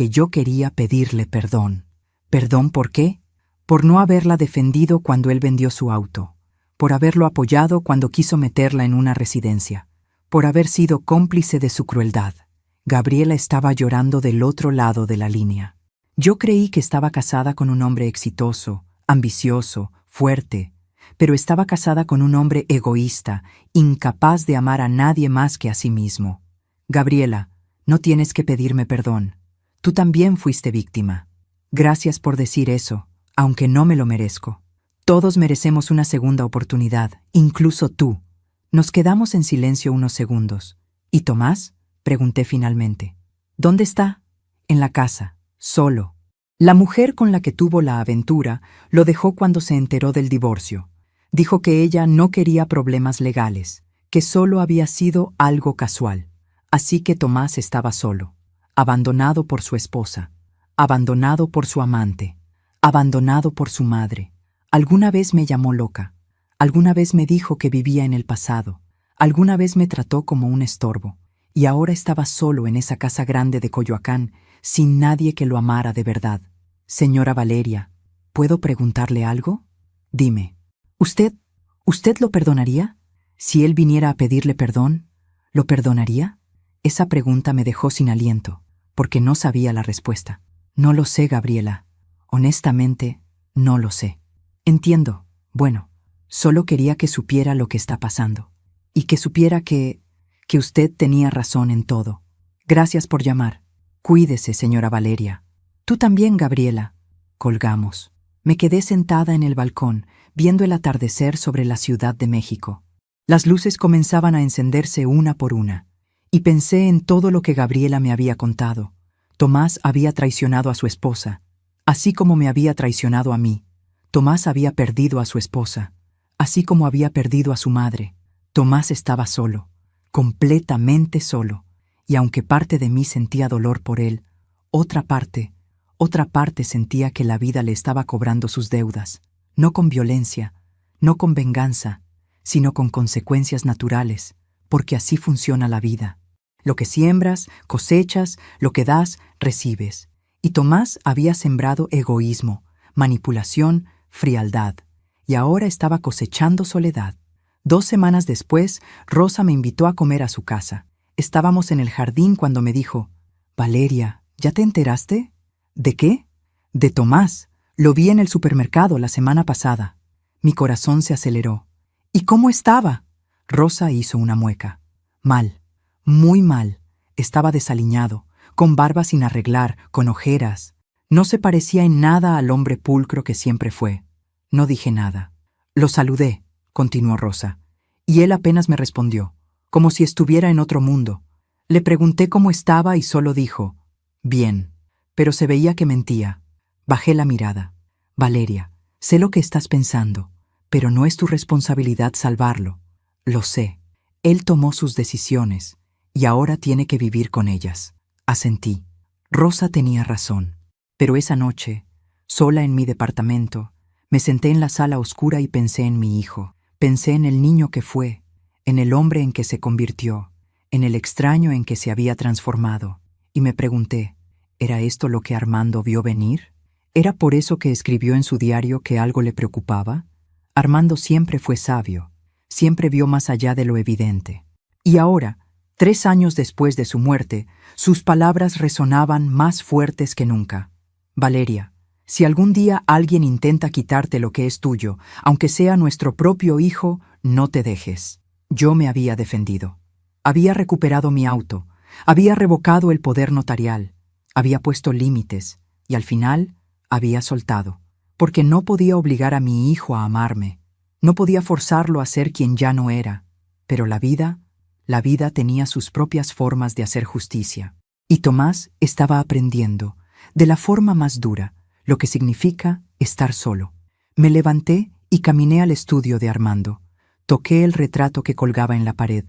yo quería pedirle perdón. ¿Perdón por qué? Por no haberla defendido cuando él vendió su auto. por haberlo apoyado cuando quiso meterla en una residencia, por haber sido cómplice de su crueldad. Gabriela estaba llorando del otro lado de la línea. Yo creí que estaba casada con un hombre exitoso, ambicioso, fuerte, pero estaba casada con un hombre egoísta, incapaz de amar a nadie más que a sí mismo. Gabriela, no tienes que pedirme perdón. Tú también fuiste víctima. Gracias por decir eso, aunque no me lo merezco. Todos merecemos una segunda oportunidad, incluso tú. Nos quedamos en silencio unos segundos. ¿Y Tomás? Pregunté finalmente. ¿Dónde está? En la casa, solo. La mujer con la que tuvo la aventura lo dejó cuando se enteró del divorcio. Dijo que ella no quería problemas legales, que solo había sido algo casual. Así que Tomás estaba solo, abandonado por su esposa, abandonado por su amante, abandonado por su madre. Alguna vez me llamó loca, alguna vez me dijo que vivía en el pasado, alguna vez me trató como un estorbo, y ahora estaba solo en esa casa grande de Coyoacán, sin nadie que lo amara de verdad. Señora Valeria, ¿puedo preguntarle algo? Dime, ¿usted lo perdonaría? Si él viniera a pedirle perdón, ¿lo perdonaría? Esa pregunta me dejó sin aliento, porque no sabía la respuesta. No lo sé, Gabriela. Honestamente, no lo sé. Entiendo. Bueno, solo quería que supiera lo que está pasando. Y que supiera que usted tenía razón en todo. Gracias por llamar. Cuídese, señora Valeria. Tú también, Gabriela. Colgamos. Me quedé sentada en el balcón, viendo el atardecer sobre la Ciudad de México. Las luces comenzaban a encenderse una por una, y pensé en todo lo que Gabriela me había contado. Tomás había traicionado a su esposa, así como me había traicionado a mí. Tomás había perdido a su esposa, así como había perdido a su madre. Tomás estaba solo, completamente solo, y aunque parte de mí sentía dolor por él, otra parte sentía que la vida le estaba cobrando sus deudas, no con violencia, no con venganza, sino con consecuencias naturales, porque así funciona la vida. Lo que siembras, cosechas, lo que das, recibes. Y Tomás había sembrado egoísmo, manipulación, frialdad, y ahora estaba cosechando soledad. 2 semanas después, Rosa me invitó a comer a su casa. Estábamos en el jardín cuando me dijo, «Valeria, ¿ya te enteraste?» «¿De qué?» «De Tomás. Lo vi en el supermercado la semana pasada». Mi corazón se aceleró. «¿Y cómo estaba?» Rosa hizo una mueca. «Mal, muy mal. Estaba desaliñado, con barba sin arreglar, con ojeras. No se parecía en nada al hombre pulcro que siempre fue». No dije nada. «Lo saludé», continuó Rosa, y él apenas me respondió, como si estuviera en otro mundo. Le pregunté cómo estaba y solo dijo, «Bien», pero se veía que mentía. Bajé la mirada. «Valeria, sé lo que estás pensando, pero no es tu responsabilidad salvarlo. Lo sé. Él tomó sus decisiones, y ahora tiene que vivir con ellas». Asentí. Rosa tenía razón. Pero esa noche, sola en mi departamento, me senté en la sala oscura y pensé en mi hijo. Pensé en el niño que fue, en el hombre en que se convirtió, en el extraño en que se había transformado, y me pregunté, ¿era esto lo que Armando vio venir? ¿Era por eso que escribió en su diario que algo le preocupaba? Armando siempre fue sabio, siempre vio más allá de lo evidente. Y ahora, 3 años después de su muerte, sus palabras resonaban más fuertes que nunca. «Valeria, si algún día alguien intenta quitarte lo que es tuyo, aunque sea nuestro propio hijo, no te dejes». Yo me había defendido. Había recuperado mi auto, había revocado el poder notarial, había puesto límites y al final había soltado, porque no podía obligar a mi hijo a amarme, no podía forzarlo a ser quien ya no era, pero la vida tenía sus propias formas de hacer justicia. Y Tomás estaba aprendiendo, de la forma más dura, lo que significa estar solo. Me levanté y caminé al estudio de Armando. Toqué el retrato que colgaba en la pared,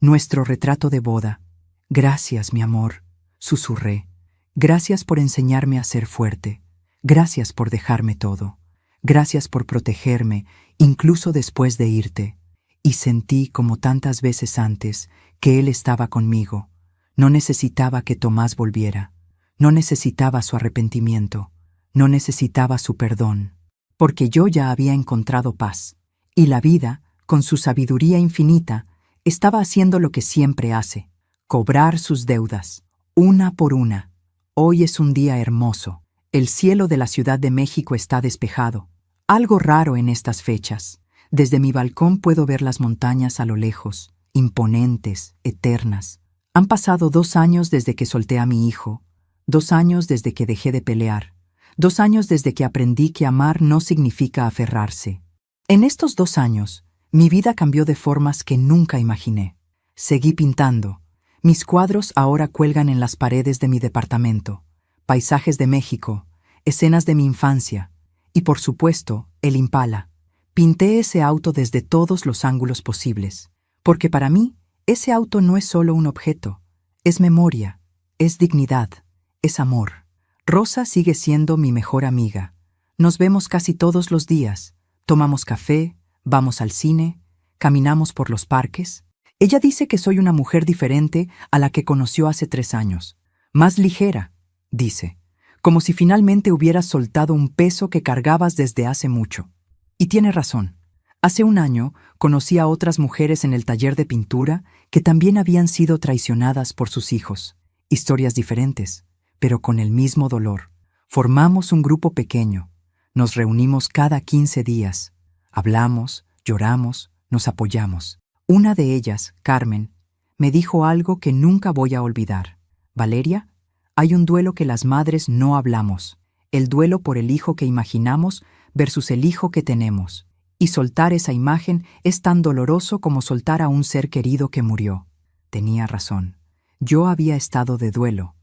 nuestro retrato de boda. «Gracias, mi amor», susurré. «Gracias por enseñarme a ser fuerte. Gracias por dejarme todo. Gracias por protegerme, incluso después de irte». Y sentí, como tantas veces antes, que él estaba conmigo. No necesitaba que Tomás volviera. No necesitaba su arrepentimiento. No necesitaba su perdón. Porque yo ya había encontrado paz. Y la vida, con su sabiduría infinita, estaba haciendo lo que siempre hace: cobrar sus deudas, una por una. Hoy es un día hermoso. El cielo de la Ciudad de México está despejado. Algo raro en estas fechas. Desde mi balcón puedo ver las montañas a lo lejos, imponentes, eternas. Han pasado 2 años desde que solté a mi hijo, 2 años desde que dejé de pelear, 2 años desde que aprendí que amar no significa aferrarse. En estos 2 años, mi vida cambió de formas que nunca imaginé. Seguí pintando. Mis cuadros ahora cuelgan en las paredes de mi departamento. Paisajes de México, escenas de mi infancia y, por supuesto, el Impala. Pinté ese auto desde todos los ángulos posibles, porque para mí, ese auto no es solo un objeto, es memoria, es dignidad, es amor. Rosa sigue siendo mi mejor amiga. Nos vemos casi todos los días, tomamos café, vamos al cine, caminamos por los parques. Ella dice que soy una mujer diferente a la que conoció hace 3 años, más ligera, dice, como si finalmente hubieras soltado un peso que cargabas desde hace mucho. Y tiene razón. Hace 1 año conocí a otras mujeres en el taller de pintura que también habían sido traicionadas por sus hijos. Historias diferentes, pero con el mismo dolor. Formamos un grupo pequeño. Nos reunimos cada 15 días. Hablamos, lloramos, nos apoyamos. Una de ellas, Carmen, me dijo algo que nunca voy a olvidar. Valeria, hay un duelo que las madres no hablamos, el duelo por el hijo que imaginamos versus el hijo que tenemos. Y soltar esa imagen es tan doloroso como soltar a un ser querido que murió. Tenía razón. Yo había estado de duelo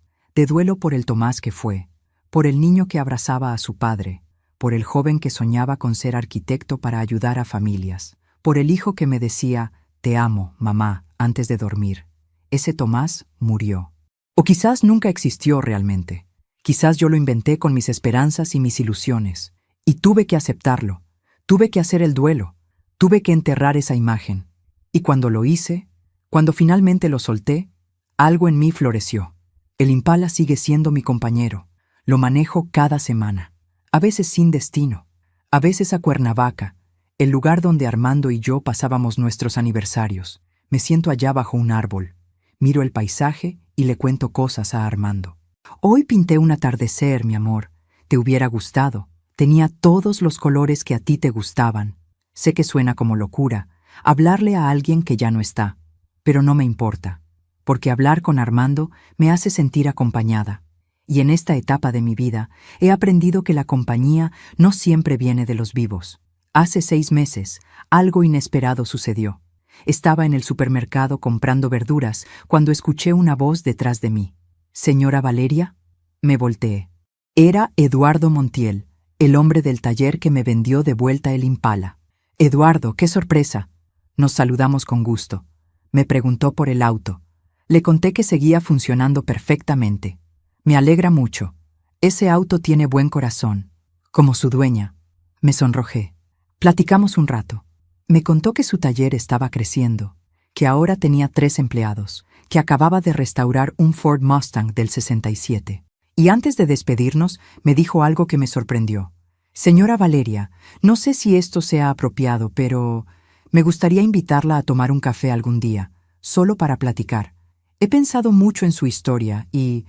por el Tomás que fue, por el niño que abrazaba a su padre, por el joven que soñaba con ser arquitecto para ayudar a familias, por el hijo que me decía, «Te amo, mamá», antes de dormir. Ese Tomás murió. O quizás nunca existió realmente. Quizás yo lo inventé con mis esperanzas y mis ilusiones. Y tuve que aceptarlo. Tuve que hacer el duelo. Tuve que enterrar esa imagen. Y cuando lo hice, cuando finalmente lo solté, algo en mí floreció. El Impala sigue siendo mi compañero. Lo manejo cada semana. A veces sin destino. A veces a Cuernavaca, el lugar donde Armando y yo pasábamos nuestros aniversarios. Me siento allá bajo un árbol. Miro el paisaje y le cuento cosas a Armando. Hoy pinté un atardecer, mi amor. Te hubiera gustado. Tenía todos los colores que a ti te gustaban. Sé que suena como locura, hablarle a alguien que ya no está, pero no me importa, porque hablar con Armando me hace sentir acompañada. Y en esta etapa de mi vida he aprendido que la compañía no siempre viene de los vivos. Hace 6 meses, algo inesperado sucedió. Estaba en el supermercado comprando verduras cuando escuché una voz detrás de mí. «¿Señora Valeria?» Me volteé. Era Eduardo Montiel, el hombre del taller que me vendió de vuelta el Impala. «Eduardo, qué sorpresa». Nos saludamos con gusto. Me preguntó por el auto. Le conté que seguía funcionando perfectamente. «Me alegra mucho. Ese auto tiene buen corazón, como su dueña». Me sonrojé. Platicamos un rato. Me contó que su taller estaba creciendo, que ahora tenía 3 empleados, que acababa de restaurar un Ford Mustang del 67. Y antes de despedirnos, me dijo algo que me sorprendió. «Señora Valeria, no sé si esto sea apropiado, pero me gustaría invitarla a tomar un café algún día, solo para platicar. He pensado mucho en su historia y,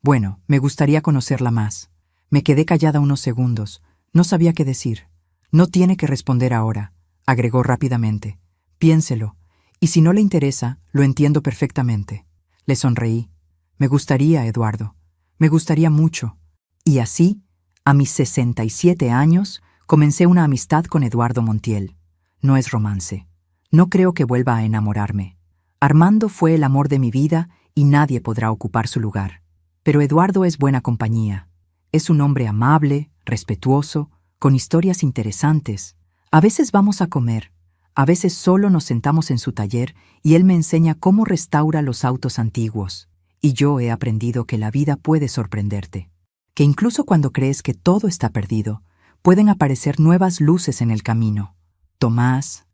bueno, me gustaría conocerla más». Me quedé callada unos segundos. No sabía qué decir. «No tiene que responder ahora», agregó rápidamente. «Piénselo, y si no le interesa, lo entiendo perfectamente». Le sonreí. «Me gustaría, Eduardo. Me gustaría mucho». Y así, a mis 67 años, comencé una amistad con Eduardo Montiel. No es romance. No creo que vuelva a enamorarme. Armando fue el amor de mi vida y nadie podrá ocupar su lugar. Pero Eduardo es buena compañía. Es un hombre amable, respetuoso, con historias interesantes. A veces vamos a comer, a veces solo nos sentamos en su taller y él me enseña cómo restaura los autos antiguos. Y yo he aprendido que la vida puede sorprenderte, que incluso cuando crees que todo está perdido, pueden aparecer nuevas luces en el camino. Tomás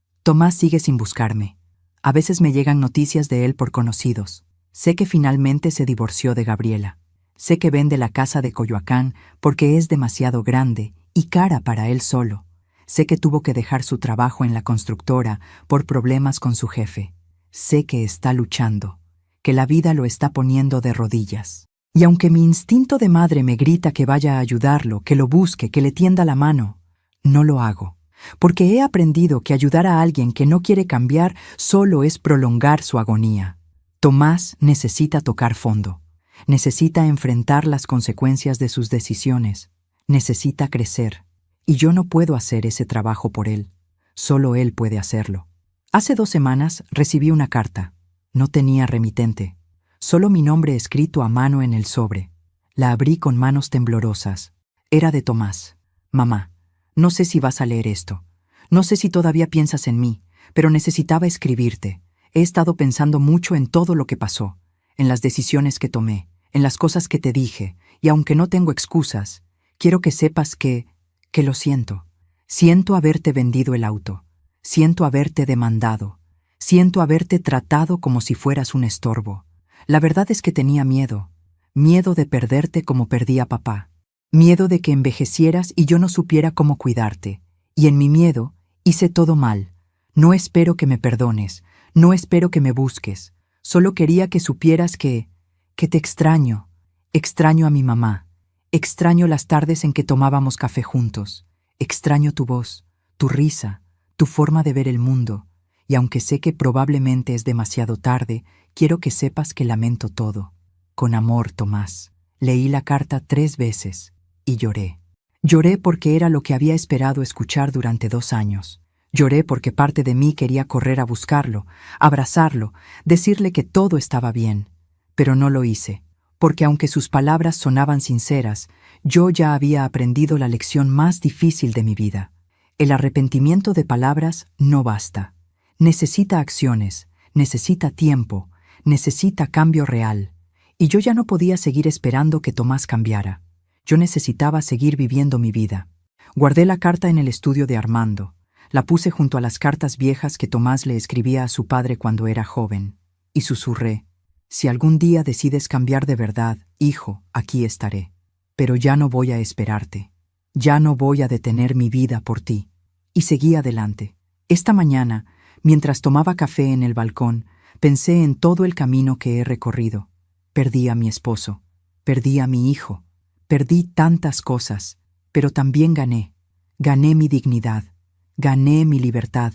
sigue sin buscarme. A veces me llegan noticias de él por conocidos. Sé que finalmente se divorció de Gabriela. Sé que vende la casa de Coyoacán porque es demasiado grande y cara para él solo. Sé que tuvo que dejar su trabajo en la constructora por problemas con su jefe. Sé que está luchando, que la vida lo está poniendo de rodillas. Y aunque mi instinto de madre me grita que vaya a ayudarlo, que lo busque, que le tienda la mano, no lo hago, porque he aprendido que ayudar a alguien que no quiere cambiar solo es prolongar su agonía. Tomás necesita tocar fondo, necesita enfrentar las consecuencias de sus decisiones, necesita crecer, y yo no puedo hacer ese trabajo por él, solo él puede hacerlo. Hace 2 semanas recibí una carta. No tenía remitente, solo mi nombre escrito a mano en el sobre. La abrí con manos temblorosas. Era de Tomás. Mamá, no sé si vas a leer esto. No sé si todavía piensas en mí, pero necesitaba escribirte. He estado pensando mucho en todo lo que pasó, en las decisiones que tomé, en las cosas que te dije, y aunque no tengo excusas, quiero que sepas que lo siento. Siento haberte vendido el auto. Siento haberte demandado. Siento haberte tratado como si fueras un estorbo. La verdad es que tenía miedo. Miedo de perderte como perdí a papá. Miedo de que envejecieras y yo no supiera cómo cuidarte. Y en mi miedo hice todo mal. No espero que me perdones. No espero que me busques. Solo quería que supieras que te extraño. Extraño a mi mamá. Extraño las tardes en que tomábamos café juntos. Extraño tu voz, tu risa, tu forma de ver el mundo. Y aunque sé que probablemente es demasiado tarde, quiero que sepas que lamento todo. Con amor, Tomás. Leí la carta 3 veces y lloré. Lloré porque era lo que había esperado escuchar durante 2 años. Lloré porque parte de mí quería correr a buscarlo, abrazarlo, decirle que todo estaba bien. Pero no lo hice, porque aunque sus palabras sonaban sinceras, yo ya había aprendido la lección más difícil de mi vida. El arrepentimiento de palabras no basta. Necesita acciones, necesita tiempo, necesita cambio real. Y yo ya no podía seguir esperando que Tomás cambiara. Yo necesitaba seguir viviendo mi vida. Guardé la carta en el estudio de Armando. La puse junto a las cartas viejas que Tomás le escribía a su padre cuando era joven. Y susurré: si algún día decides cambiar de verdad, hijo, aquí estaré. Pero ya no voy a esperarte. Ya no voy a detener mi vida por ti. Y seguí adelante. Esta mañana, mientras tomaba café en el balcón, pensé en todo el camino que he recorrido. Perdí a mi esposo, perdí a mi hijo, perdí tantas cosas, pero también gané. Gané mi dignidad, gané mi libertad,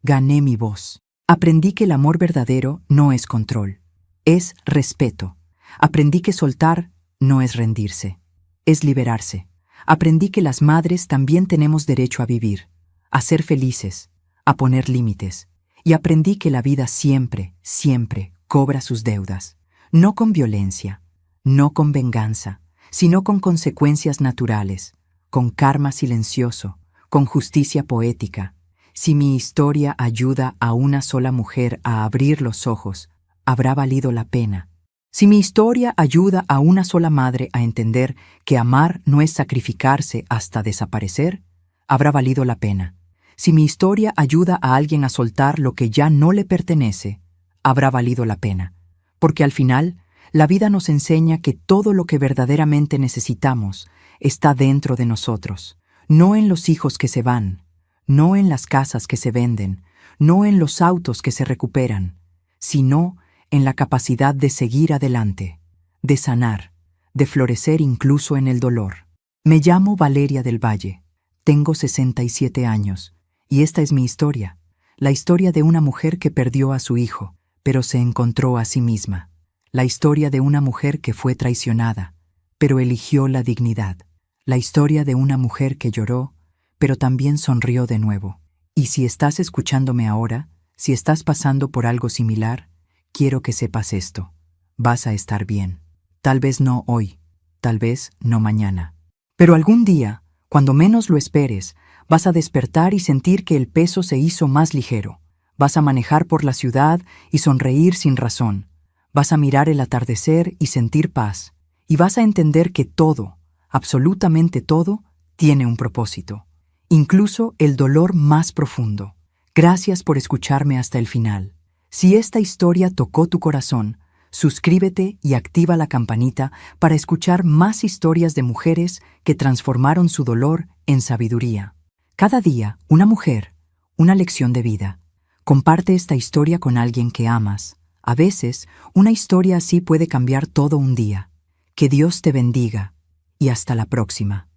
gané mi voz. Aprendí que el amor verdadero no es control, es respeto. Aprendí que soltar no es rendirse, es liberarse. Aprendí que las madres también tenemos derecho a vivir, a ser felices, a poner límites. Y aprendí que la vida siempre, siempre cobra sus deudas. No con violencia, no con venganza, sino con consecuencias naturales, con karma silencioso, con justicia poética. Si mi historia ayuda a una sola mujer a abrir los ojos, habrá valido la pena. Si mi historia ayuda a una sola madre a entender que amar no es sacrificarse hasta desaparecer, habrá valido la pena. Si mi historia ayuda a alguien a soltar lo que ya no le pertenece, habrá valido la pena. Porque al final, la vida nos enseña que todo lo que verdaderamente necesitamos está dentro de nosotros, no en los hijos que se van, no en las casas que se venden, no en los autos que se recuperan, sino en la capacidad de seguir adelante, de sanar, de florecer incluso en el dolor. Me llamo Valeria del Valle, tengo 67 años, y esta es mi historia, la historia de una mujer que perdió a su hijo, pero se encontró a sí misma. La historia de una mujer que fue traicionada, pero eligió la dignidad. La historia de una mujer que lloró, pero también sonrió de nuevo. Y si estás escuchándome ahora, si estás pasando por algo similar, quiero que sepas esto. Vas a estar bien. Tal vez no hoy, tal vez no mañana. Pero algún día, cuando menos lo esperes, vas a despertar y sentir que el peso se hizo más ligero. Vas a manejar por la ciudad y sonreír sin razón. Vas a mirar el atardecer y sentir paz. Y vas a entender que todo, absolutamente todo, tiene un propósito. Incluso el dolor más profundo. Gracias por escucharme hasta el final. Si esta historia tocó tu corazón, suscríbete y activa la campanita para escuchar más historias de mujeres que transformaron su dolor en sabiduría. Cada día, una mujer, una lección de vida. Comparte esta historia con alguien que amas. A veces, una historia así puede cambiar todo un día. Que Dios te bendiga y hasta la próxima.